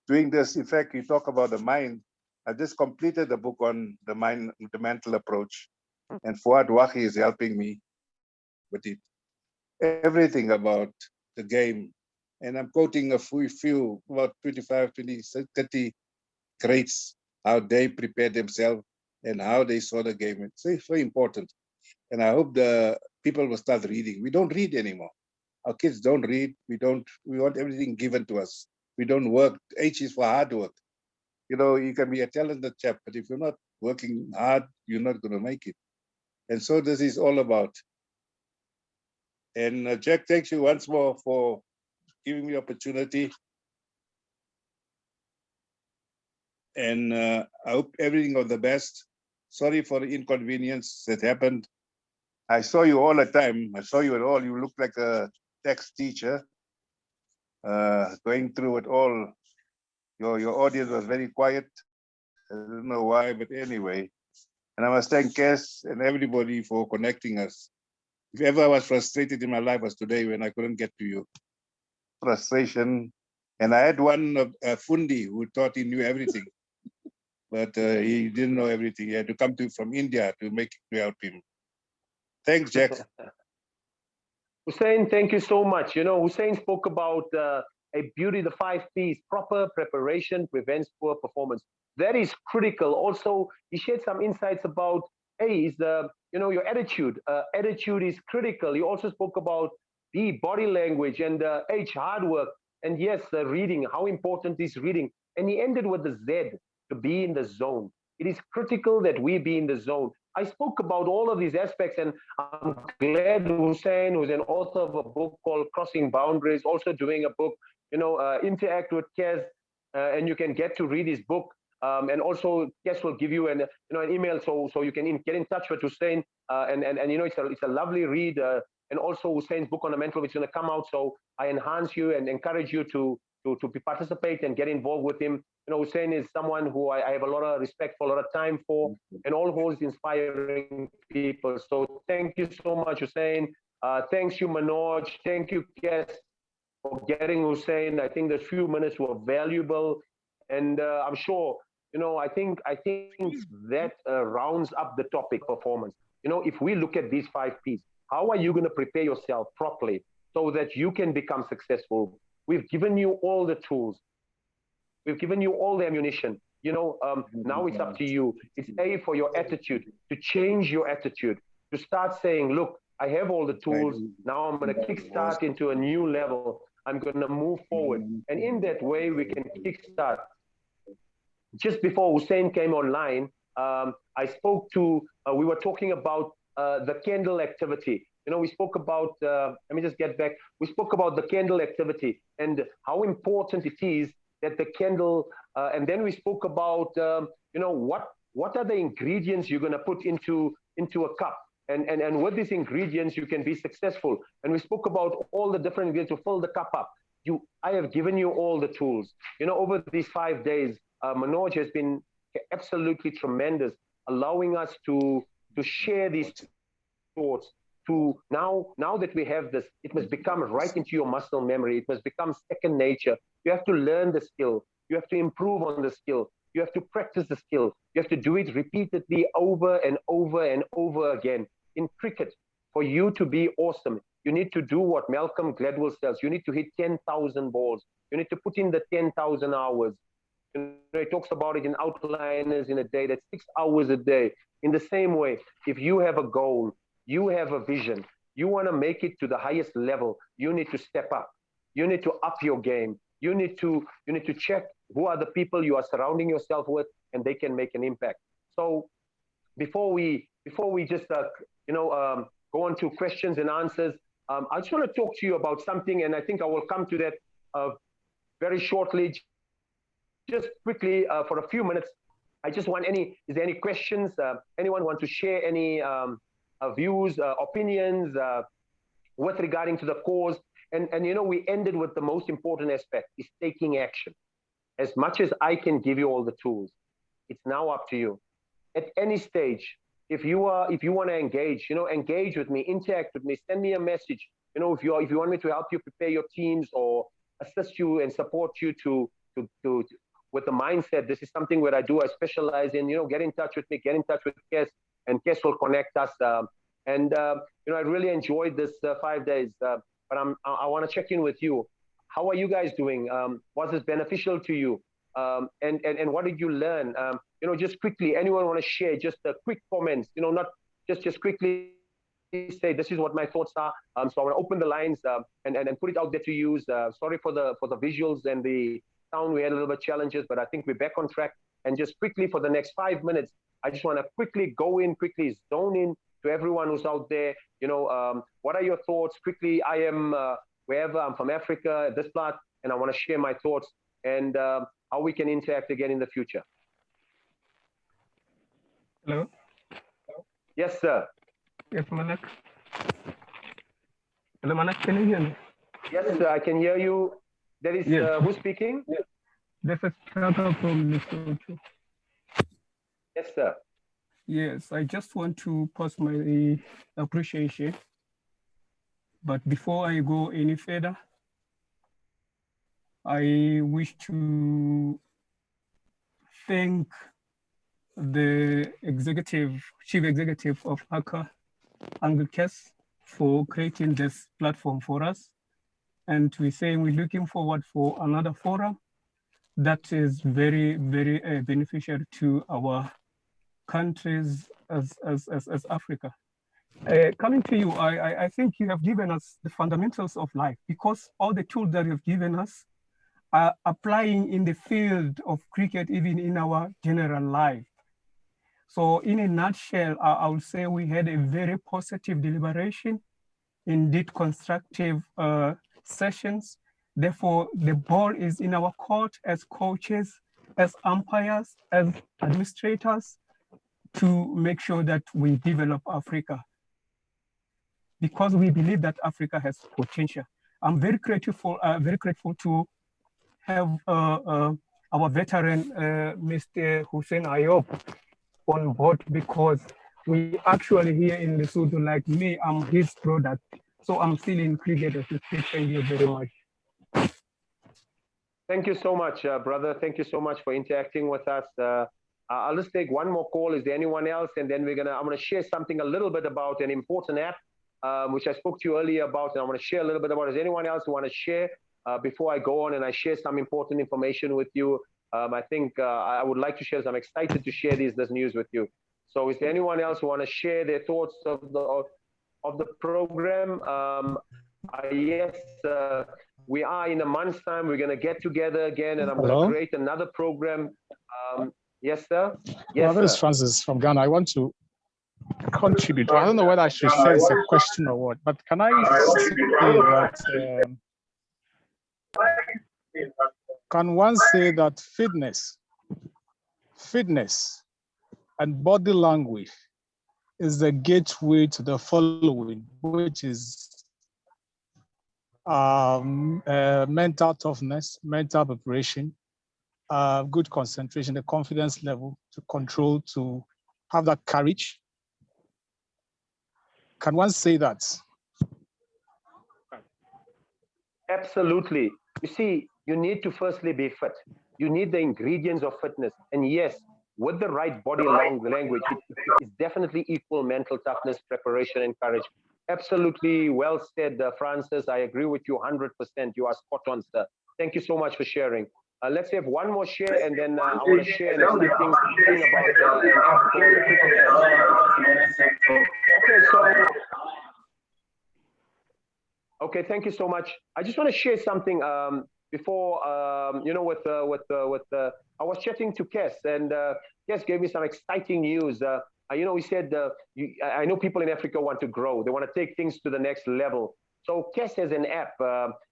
doing this. In fact, you talk about the mind. I just completed the book on the mind, the mental approach. And Fuad Wahi is helping me with it. Everything about the game. And I'm quoting a few, about 25, 20, 30 greats, how they prepared themselves and how they saw the game. It's very important. And I hope the people will start reading. We don't read anymore. Our kids don't read. We want everything given to us. We don't work. H is for hard work. You know, you can be a talented chap, but if you're not working hard, you're not going to make it. And so this is all about. And Jack, thanks you once more for giving me the opportunity. And I hope everything of the best. Sorry for the inconvenience that happened. I saw you all the time. I saw you at all. You look like a text teacher going through it all. Your audience was very quiet. I don't know why, but anyway. And I must thank Kes and everybody for connecting us. If ever I was frustrated in my life, was today when I couldn't get to you. Frustration. And I had one Fundi who thought he knew everything, but he didn't know everything. He had to come from India to help him. Thanks, Jack. Hussein, thank you so much. You know, Hussein spoke about a beauty, the 5 P's, proper preparation prevents poor performance. That is critical. Also, he shared some insights about, is your attitude. Attitude is critical. He also spoke about B, body language, and H, hard work. And yes, reading, how important is reading. And he ended with the Z, to be in the zone. It is critical that we be in the zone. I spoke about all of these aspects, and I'm glad Hussein, who's an author of a book called Crossing Boundaries, also doing a book, Interact with Kes, and you can get to read his book. And also, Kes will give you an email so you can get in touch with Hussein. And it's a lovely read. And also Hussein's book on the mental, which is going to come out. So I enhance you and encourage you to participate and get involved with him. You know, Hussein is someone who I have a lot of respect for, a lot of time for, and all who's inspiring people. So thank you so much, Hussein. Thanks you, Manoj. Thank you, Kes, for getting Hussein. I think the few minutes were valuable, and I'm sure, you know, I think that rounds up the topic performance. You know, if we look at these 5 P's, how are you going to prepare yourself properly so that you can become successful? We've given you all the tools. We've given you all the ammunition. You know, now it's up to you. It's A, for your attitude, to change your attitude, to start saying, look, I have all the tools. Now I'm going to kickstart into a new level. I'm going to move forward. And in that way, we can kickstart. Just before Hussein came online, I spoke to, we were talking about the candle activity. You know, we spoke about, let me just get back. We spoke about the candle activity and how important it is that the candle, and then we spoke about, you know, what are the ingredients you're going to put into a cup. And with these ingredients, you can be successful. And we spoke about all the different ingredients to fill the cup up. I have given you all the tools. You know, over these 5 days, Manoj has been absolutely tremendous, allowing us to share these thoughts. Now that we have this, it must become right into your muscle memory. It must become second nature. You have to learn the skill. You have to improve on the skill. You have to practice the skill. You have to do it repeatedly over and over and over again. In cricket, for you to be awesome, you need to do what Malcolm Gladwell says. You need to hit 10,000 balls. You need to put in the 10,000 hours. You know, he talks about it in outliners in a day. That's 6 hours a day. In the same way, if you have a goal, you have a vision, you want to make it to the highest level, you need to step up. You need to up your game. You need to check who are the people you are surrounding yourself with, and they can make an impact. So before we just go on to questions and answers, I just want to talk to you about something, and I think I will come to that very shortly. Just quickly, for a few minutes, I just want is there any questions? Anyone want to share any views, opinions with regarding to the cause? And you know, we ended with the most important aspect, is taking action. As much as I can give you all the tools, it's now up to you. At any stage, if you want to engage, you know, engage with me, interact with me, send me a message. You know, if you want me to help you prepare your teams or assist you and support you to with the mindset, this is something where I specialize in. You know, get in touch with me, get in touch with Kes, and Kes will connect us. You know, I really enjoyed this 5 days. But I want to check in with you. How are you guys doing? Was this beneficial to you? And what did you learn? You know, just quickly, anyone want to share just quick comments? You know, not just quickly say this is what my thoughts are. So I want to open the lines and put it out there to use. Sorry for the visuals and the sound. We had a little bit of challenges, but I think we're back on track. And just quickly for the next 5 minutes, I just want to quickly zone in to everyone who's out there. You know, what are your thoughts? Quickly, I am wherever, I'm from Africa, this part, and I want to share my thoughts and how we can interact again in the future. Hello? Yes, sir. Yes, Malak. Hello, Malak, can you hear me? Yes, sir, I can hear you. There is, yes. Who's speaking? Yes. This is Tata from Lesotho. Yes, sir. Yes, I just want to pass my appreciation. But before I go any further, I wish to thank the chief executive of ACA, Uncle Kes, for creating this platform for us. And we're saying we're looking forward for another forum that is very, very beneficial to our countries as Africa. Coming to you, I think you have given us the fundamentals of life, because all the tools that you've given us are applying in the field of cricket, even in our general life. So in a nutshell, I would say we had a very positive deliberation, indeed constructive sessions. Therefore, the ball is in our court as coaches, as umpires, as administrators, to make sure that we develop Africa, because we believe that Africa has potential. I'm very grateful to have our veteran, Mr. Hussein Ayop, on board, because we actually here in Lesotho, like me, I'm his product. So I'm still in cricket assistant. Thank you very much. Thank you so much, brother. Thank you so much for interacting with us. I'll just take one more call. Is there anyone else? And then I'm gonna share something a little bit about an important app, which I spoke to you earlier about, and I want to share a little bit about. Is there anyone else who want to share before I go on and I share some important information with you? I think I would like to share. I'm excited to share this news with you. So is there anyone else who want to share their thoughts of the program? Yes, we are in a month's time. We're going to get together again, and I'm going to create another program. Yes, sir. Yes, this is Francis from Ghana. I want to contribute. I don't know whether I should say it's a question or what, but can I say that? Can one say that fitness and body language is the gateway to the following, which is mental toughness, mental preparation, good concentration, the confidence level to control, to have that courage? Can one say that? Absolutely. You see, you need to firstly be fit. You need the ingredients of fitness. And yes, with the right body language, it is definitely equal mental toughness, preparation, and courage. Absolutely well said, Francis. I agree with you 100%. You are spot on, sir. Thank you so much for sharing. Let's have one more share, and then I want to share an exciting thing about an app called Okay, thank you so much. I just want to share something before, with I was chatting to Kes, and Kes gave me some exciting news. He said, I know people in Africa want to grow. They want to take things to the next level. So Kes has an app.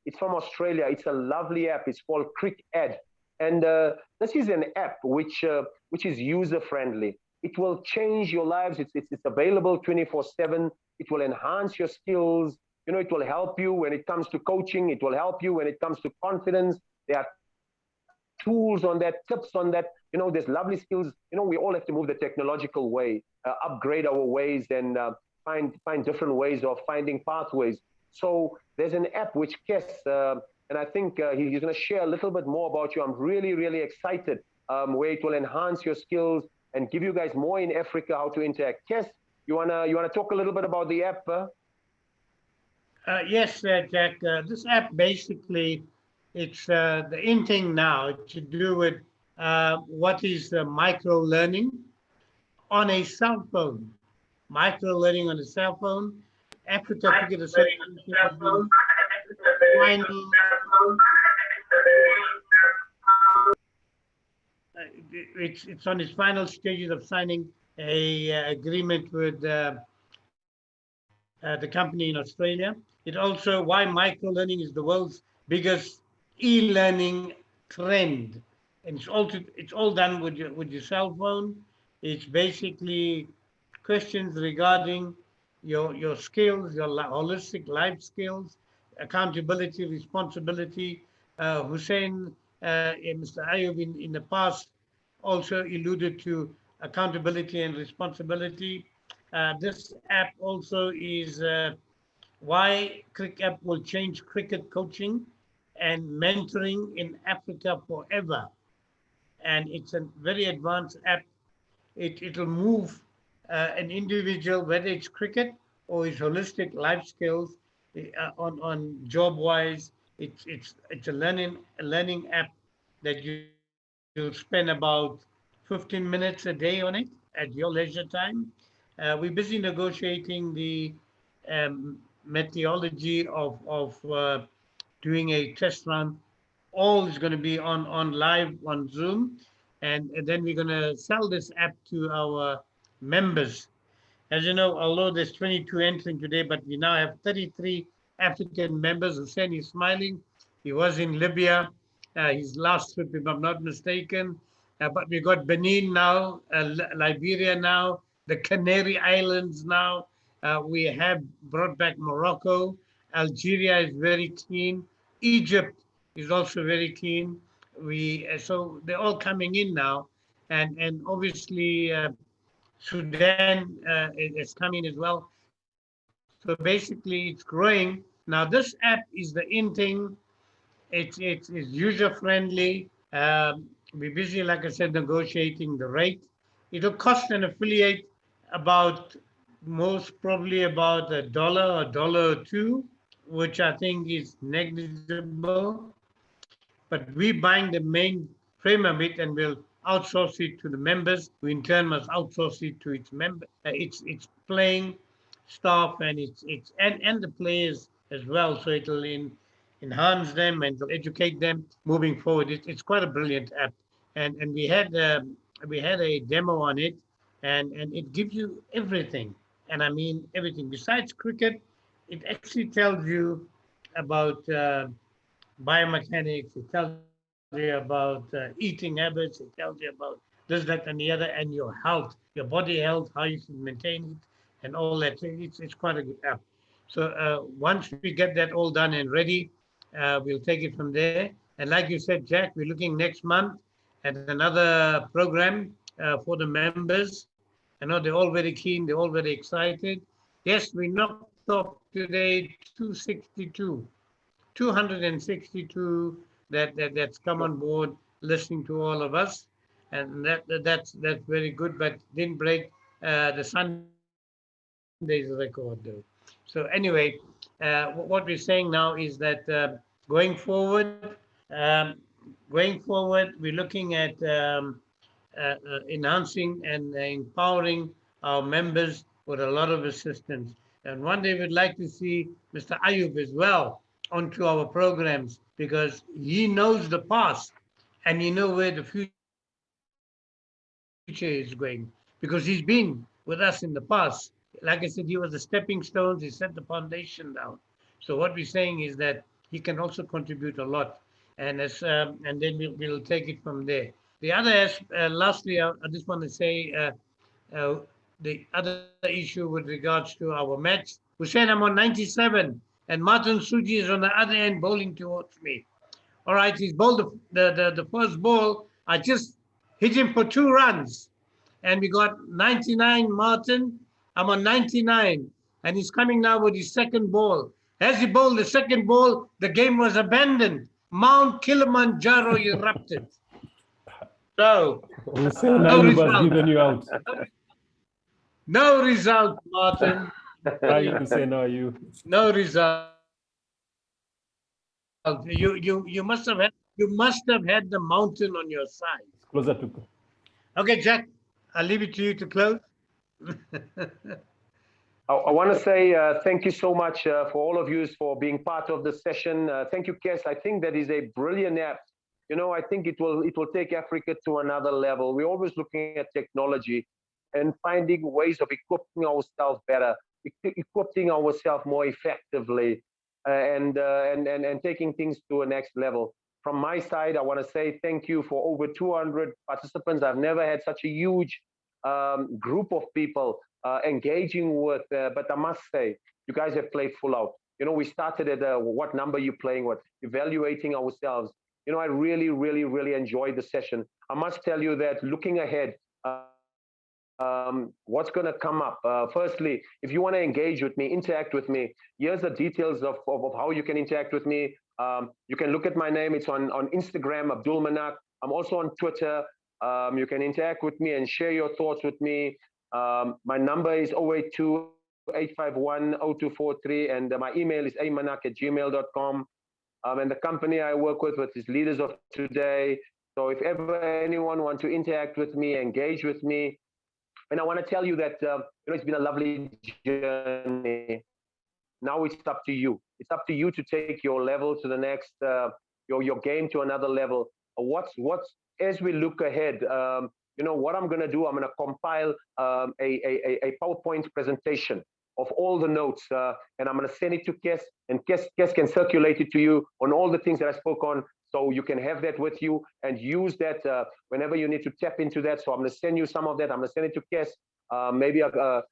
It's from Australia. It's a lovely app. It's called CrickEd. And this is an app which is user-friendly. It will change your lives. It's available 24/7. It will enhance your skills. It will help you when it comes to coaching. It will help you when it comes to confidence. There are tools on that, tips on that. There's lovely skills. We all have to move the technological way, upgrade our ways, and find different ways of finding pathways. So there's an app which Kes, and I think he's going to share a little bit more about you. I'm really, really excited where it will enhance your skills and give you guys more in Africa how to interact. Kes, you wanna talk a little bit about the app? Yes, Jack. This app basically, it's the in thing now to do with what is micro learning on a cell phone. Micro learning on a cell phone. Africa Cricket Association has been finding it's on its final stages of signing a agreement with the company in Australia. It also why microlearning is the world's biggest e-learning trend, and it's all done with your cell phone. It's basically questions regarding your skills, your holistic life skills, accountability, responsibility. Hussein, Mr. Ayub in the past also alluded to accountability and responsibility. This app also is why CrickApp will change cricket coaching and mentoring in Africa forever. And it's a very advanced app. It'll move an individual, whether it's cricket or his holistic life skills, on job-wise. It's a learning app that you'll spend about 15 minutes a day on it at your leisure time. We're busy negotiating the methodology of doing a test run. All is going to be on live on Zoom, and then we're going to sell this app to our members. As you know, although there's 22 entering today, but we now have 33 African members. Hussein is smiling. He was in Libya, his last trip, if I'm not mistaken. But we got Benin now, Liberia now, the Canary Islands now. We have brought back Morocco. Algeria is very keen. Egypt is also very keen. So they're all coming in now, and obviously Sudan is coming as well. So basically, it's growing. Now this app is the in thing. It's user friendly. We're busy, like I said, negotiating the rate. It'll cost an affiliate about most probably about $1 or $2, which I think is negligible. But we buying the main frame of it and we'll outsource it to the members, who in turn must outsource it to its member, its playing staff and its and the players as well. So it'll enhance them and it'll educate them moving forward. It's quite a brilliant app, and we had a demo on it, and it gives you everything, and I mean everything besides cricket. It actually tells you about biomechanics. It tells you about eating habits. It tells you about this, that, and the other, and your health, your body health, how you should maintain it, and all that. So it's quite a good app. So once we get that all done and ready, we'll take it from there. And like you said, Jack, we're looking next month at another program for the members. I know they're all very keen. They're all very excited. Yes, we knocked off today 262 that's come on board listening to all of us, and that's very good, but didn't break the Sunday's record though. So anyway, what we're saying now is that going forward, um, we're looking at enhancing and empowering our members with a lot of assistance. And one day we'd like to see Mr. Ayub as well onto our programs, because he knows the past and he knows where the future is going, because he's been with us in the past. Like I said, he was the stepping stones, he set the foundation down. So what we're saying is that he can also contribute a lot, and then we'll take it from there. The other lastly, I just want to say the other issue with regards to our match. Hussein, I'm on 97, and Martin Suji is on the other end bowling towards me. All right, he's bowled the first ball. I just hit him for 2 runs, and we got 99 Martin. I'm on 99, and he's coming now with his second ball. As he bowled the second ball, the game was abandoned. Mount Kilimanjaro erupted. So, Hussein no Ayub has result. given you out. No result, Martin. Hi, Hussein Ayub. No result. You must have had the mountain on your side. Closer to. Okay, Jack, I'll leave it to you to close. I want to say thank you so much for all of you for being part of the session. Thank you, Kes. I think that is a brilliant app. You know, I think it will take Africa to another level. We're always looking at technology and finding ways of equipping ourselves better, equipping ourselves more effectively, and taking things to a next level. From my side, I want to say thank you for over 200 participants. I've never had such a huge group of people engaging with, but I must say, you guys have played full out. You know, we started at what number you playing, what, evaluating ourselves. You know, I really, really, really enjoyed the session. I must tell you that looking ahead, what's going to come up? Firstly, if you want to engage with me, interact with me, here's the details of how you can interact with me. You can look at my name. It's on Instagram, Abdul Manak. I'm also on Twitter. You can interact with me and share your thoughts with me. My number is 082-851-0243, and my email is amanak@gmail.com. And the company I work with is Leaders of Today. So if ever anyone wants to interact with me, engage with me, and I want to tell you that it's been a lovely journey. Now it's up to you. It's up to you to take your level to the next, your game to another level. What's as we look ahead, what I'm going to do, I'm going to compile a PowerPoint presentation of all the notes, and I'm going to send it to Kes, and Kes can circulate it to you on all the things that I spoke on, so you can have that with you and use that whenever you need to tap into that. So I'm going to send you some of that. I'm going to send it to Kes, maybe a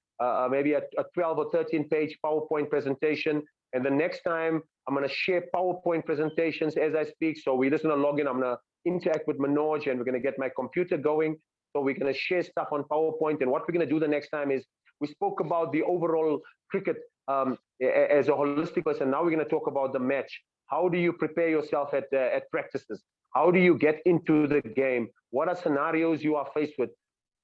12 or 13 page PowerPoint presentation. And the next time I'm going to share PowerPoint presentations as I speak. So we're just going to log in. I'm going to interact with Manoj, and we're going to get my computer going. So we're going to share stuff on PowerPoint. And what we're going to do the next time is we spoke about the overall cricket as a holistic person. Now we're going to talk about the match. How do you prepare yourself at practices? How do you get into the game? What are scenarios you are faced with?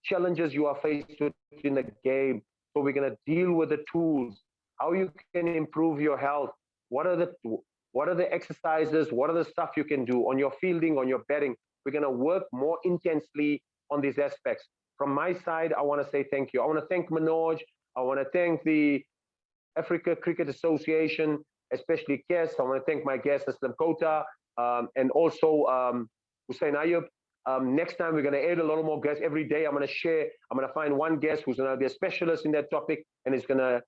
Challenges you are faced with in the game? So we're going to deal with the tools, how you can improve your health. What are the exercises? What are the stuff you can do on your fielding, on your batting? We're going to work more intensely on these aspects. From my side, I want to say thank you. I want to thank Manoj. I want to thank the Africa Cricket Association, especially Kes. I want to thank my guest, Aslam Kota, and also Hussein Ayub. Next time, we're going to add a lot more guests every day. I'm going to find one guest who's going to be a specialist in that topic, and he's going to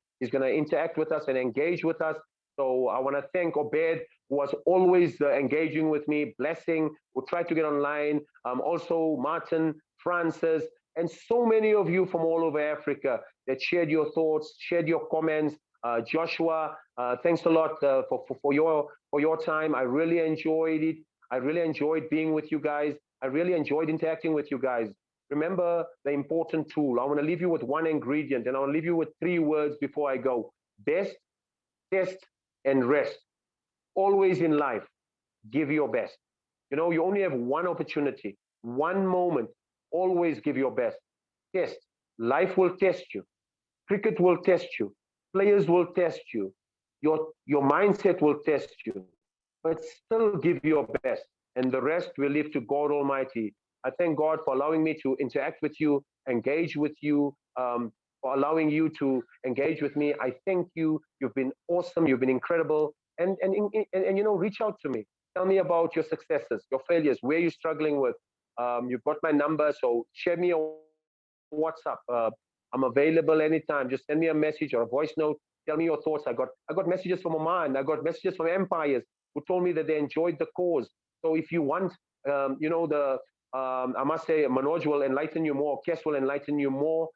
interact with us and engage with us. So I want to thank Obed, who was always engaging with me, Blessing, who tried to get online, also Martin, Francis, and so many of you from all over Africa that shared your thoughts, shared your comments. Joshua, thanks a lot for your time. I really enjoyed it. I really enjoyed being with you guys. I really enjoyed interacting with you guys. Remember the important tool. I want to leave you with one ingredient, and I want to leave you with 3 words before I go. Best, test, and rest. Always in life, give your best. You know, you only have one opportunity, one moment. Always give your best. Test. Life will test you. Cricket will test you. Players will test you. Your mindset will test you. But still give your best. And the rest will leave to God Almighty. I thank God for allowing me to interact with you, engage with you, for allowing you to engage with me. I thank you. You've been awesome. You've been incredible. And you know, reach out to me. Tell me about your successes, your failures, where you're struggling with. You've got my number, so share me on WhatsApp. I'm available anytime. Just send me a message or a voice note. Tell me your thoughts. I got messages from Oman. I got messages from empires who told me that they enjoyed the cause. So if you want, you know, I must say, Manoj will enlighten you more. Kes will enlighten you more.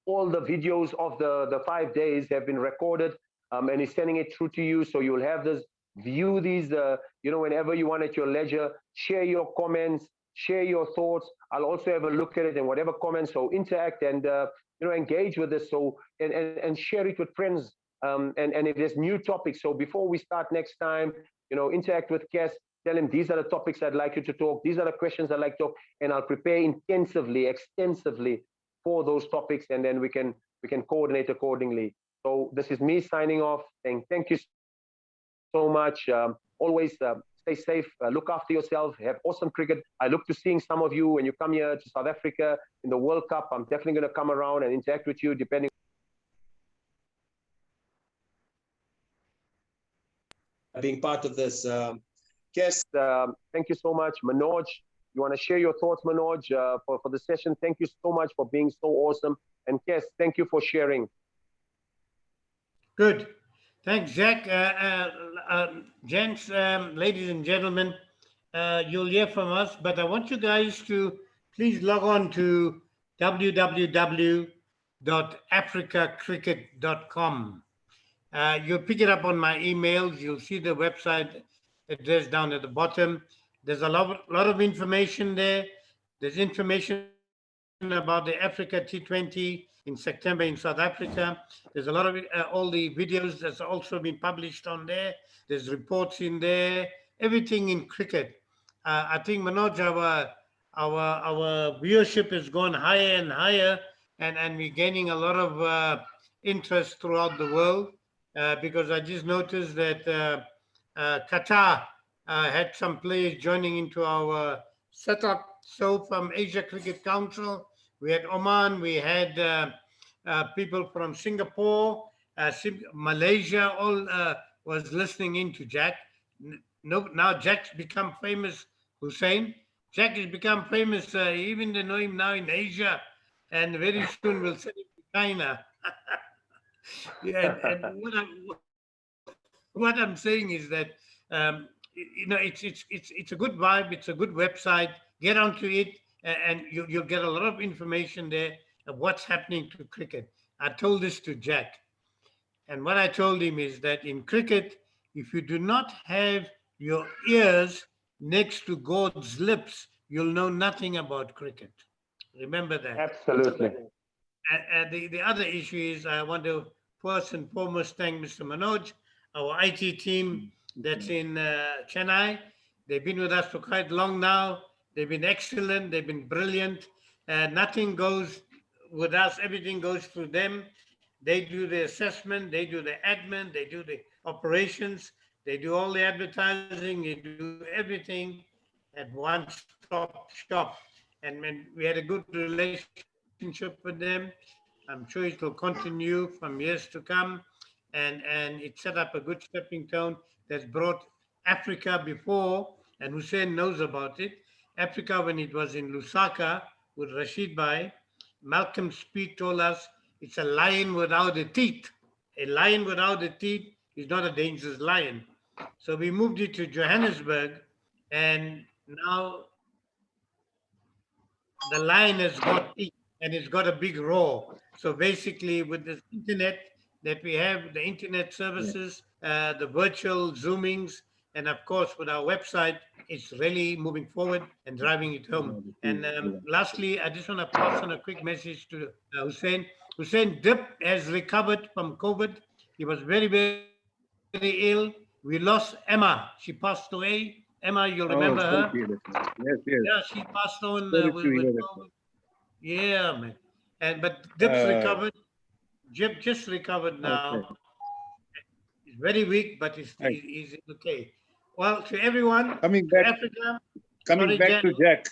All the videos of the 5 days have been recorded, and he's sending it through to you. So you'll have this, view these, you know, whenever you want at your leisure. Share your comments, share your thoughts. I'll also have a look at it and whatever comments. So interact and you know, engage with this. So and share it with friends. And if there's new topics. So before we start next time, you know, interact with Kes. Tell him these are the topics I'd like you to talk. These are the questions I'd like to talk, and I'll prepare intensively, extensively for those topics, and then we can coordinate accordingly. So this is me signing off, saying thank you so much. Always stay safe, look after yourself, have awesome cricket. I look to seeing some of you when you come here to South Africa in the World Cup. I'm definitely going to come around and interact with you, depending. Being part of this. Yes, thank you so much, Manoj. You want to share your thoughts, Manoj, for the session? Thank you so much for being so awesome. And Kes, thank you for sharing. Good. Thanks, Jack. Gents, ladies and gentlemen, you'll hear from us, but I want you guys to please log on to www.africacricket.com. You'll pick it up on my emails. You'll see the website address down at the bottom. There's a lot of information there. There's information about the Africa T20 in September in South Africa. There's a lot of all the videos that's also been published on there. There's reports in there. Everything in cricket. I think, Manoj, our viewership has gone higher and higher, and we're gaining a lot of interest throughout the world because I just noticed that Qatar had some players joining into our setup. So from Asia Cricket Council, we had Oman, we had people from Singapore, Malaysia, all was listening in to Jack. Now Jack's become famous, Hussein. Jack has become famous, even they know him now in Asia, and very soon we'll send him to China. Yeah, and what I'm saying is that you know, it's a good vibe, it's a good website. Get onto it, and you'll get a lot of information there of what's happening to cricket. I told this to Jack, and what I told him is that in cricket, if you do not have your ears next to God's lips, you'll know nothing about cricket. Remember that. Absolutely. And the other issue is I want to first and foremost thank Mr. Manoj, our IT team that's in Chennai. They've been with us for quite long now. They've been excellent. They've been brilliant. Nothing goes with us. Everything goes through them. They do the assessment. They do the admin. They do the operations. They do all the advertising. They do everything at one-stop shop. And when we had a good relationship with them, I'm sure it will continue from years to come. And it set up a good stepping stone that's brought Africa before, and Hussein knows about it. Africa, when it was in Lusaka with Rashid Bhai, Malcolm Speed told us it's a lion without the teeth. A lion without the teeth is not a dangerous lion. So we moved it to Johannesburg, and now the lion has got teeth and it's got a big roar. So basically, with this internet that we have, the internet services, the virtual Zoomings, and of course with our website, it's really moving forward and driving it home. And lastly, I just want to pass on a quick message to Hussein. Hussein Dip has recovered from COVID. He was very, very ill. We lost Emma. She passed away. Emma, you'll remember her. Yes, yes. Yeah, she passed on Sorry with to hear that. COVID. Yeah, man. But Dip's recovered. Jip just recovered now. Okay. He's very weak, but he's okay. Well, to everyone, Coming to back, Africa. coming Sorry, back Jack. to Jack.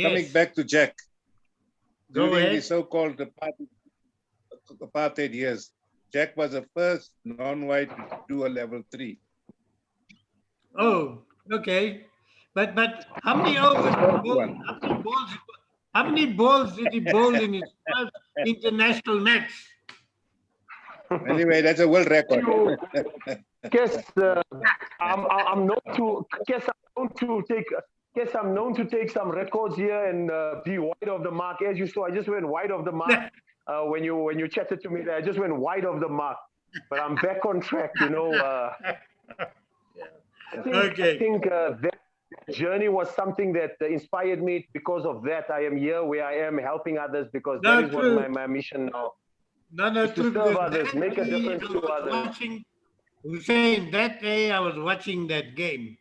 Coming Yes. back to Jack. Go During the ahead. so-called apartheid years, Jack was the first non-white to do a level 3. Oh, okay. But how many overs? How many balls did he bowl in his first international match? Anyway, that's a world record. Guess I'm known to take some records here and be wide of the mark. As you saw, I just went wide of the mark when you chatted to me there. I just went wide of the mark, but I'm back on track. I think that journey was something that inspired me. Because of that, I am here where I am, helping others, because that is what my mission now. No, is to serve others, make a difference to others. Hussein, that day I was watching that game,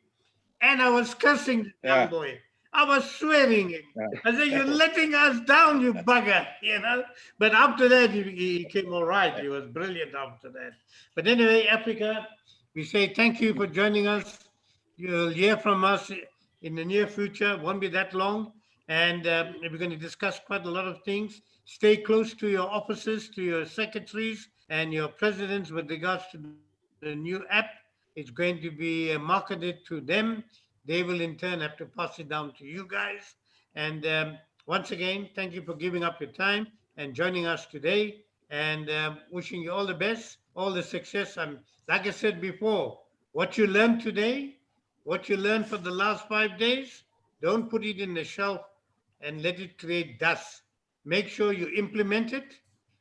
and I was cursing the young boy. I was swearing him. I said, "You're letting us down, you bugger," But after that, he came all right. He was brilliant after that. But anyway, Africa, we say thank you for joining us. You'll hear from us in the near future. Won't be that long. And we're going to discuss quite a lot of things. Stay close to your officers, to your secretaries and your presidents with regards to the new app. It's going to be marketed to them. They will in turn have to pass it down to you guys. And once again, thank you for giving up your time and joining us today, and wishing you all the best, all the success. Like I said before, what you learned today, what you learned for the last 5 days, don't put it in the shelf and let it create dust. Make sure you implement it.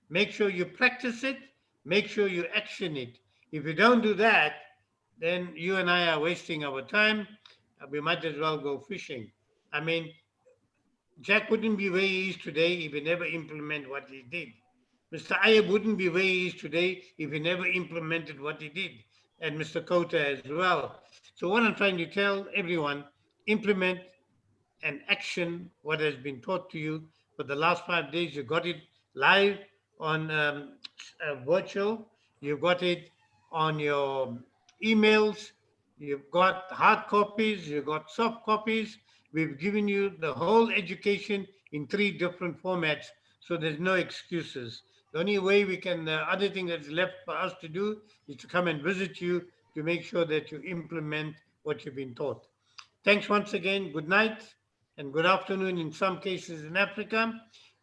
Make sure you practice it. Make sure you action it. If you don't do that, then you and I are wasting our time. We might as well go fishing. I mean, Jack wouldn't be where he is today if he never implemented what he did. Mr. Ayub wouldn't be where he is today if he never implemented what he did. And Mr. Kota as well. So what I'm trying to tell everyone, implement and action what has been taught to you for the last 5 days. You got it live on virtual. You got it on your emails. You've got hard copies. You've got soft copies. We've given you the whole education in 3 different formats. So there's no excuses. The only way we can, the other thing that's left for us to do is to come and visit you to make sure that you implement what you've been taught. Thanks once again. Good night and good afternoon in some cases in Africa.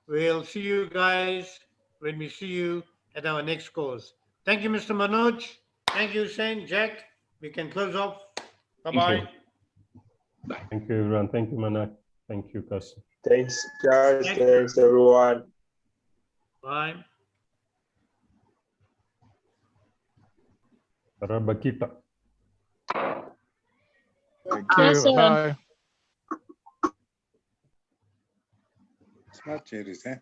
We'll see you guys when we see you at our next course. Thank you, Mr. Manoj. Thank you, Hussein. Jack, we can close off. Bye-bye. Thank you, everyone. Thank you, Manoj. Thank you, Kasim. Thanks, guys. Thanks, everyone. Bye. Rabakita. you. Awesome. Bye. Smart cherries, eh?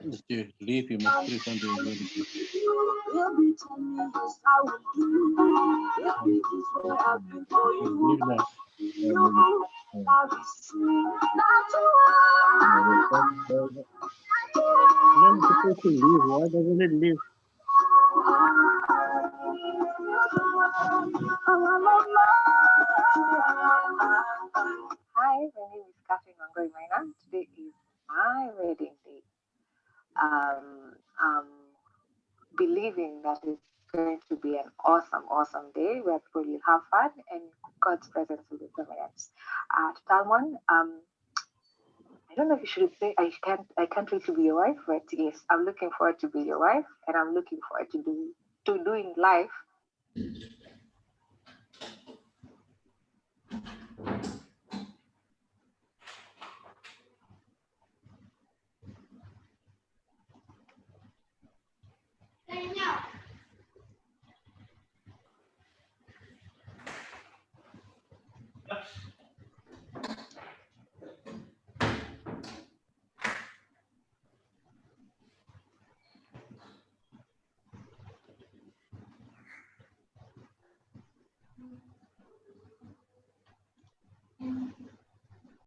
If you leave, you must put something very good. Leave now. You're supposed to leave. Why doesn't it leave? Hi, my name is Catherine Wangoi Maina. Today is my wedding day. I'm believing that it's going to be an awesome day where people will have fun and God's presence will be permanent. To Talmon, I don't know if you should say I can't wait to be your wife, but yes, I'm looking forward to be your wife, and I'm looking forward to doing life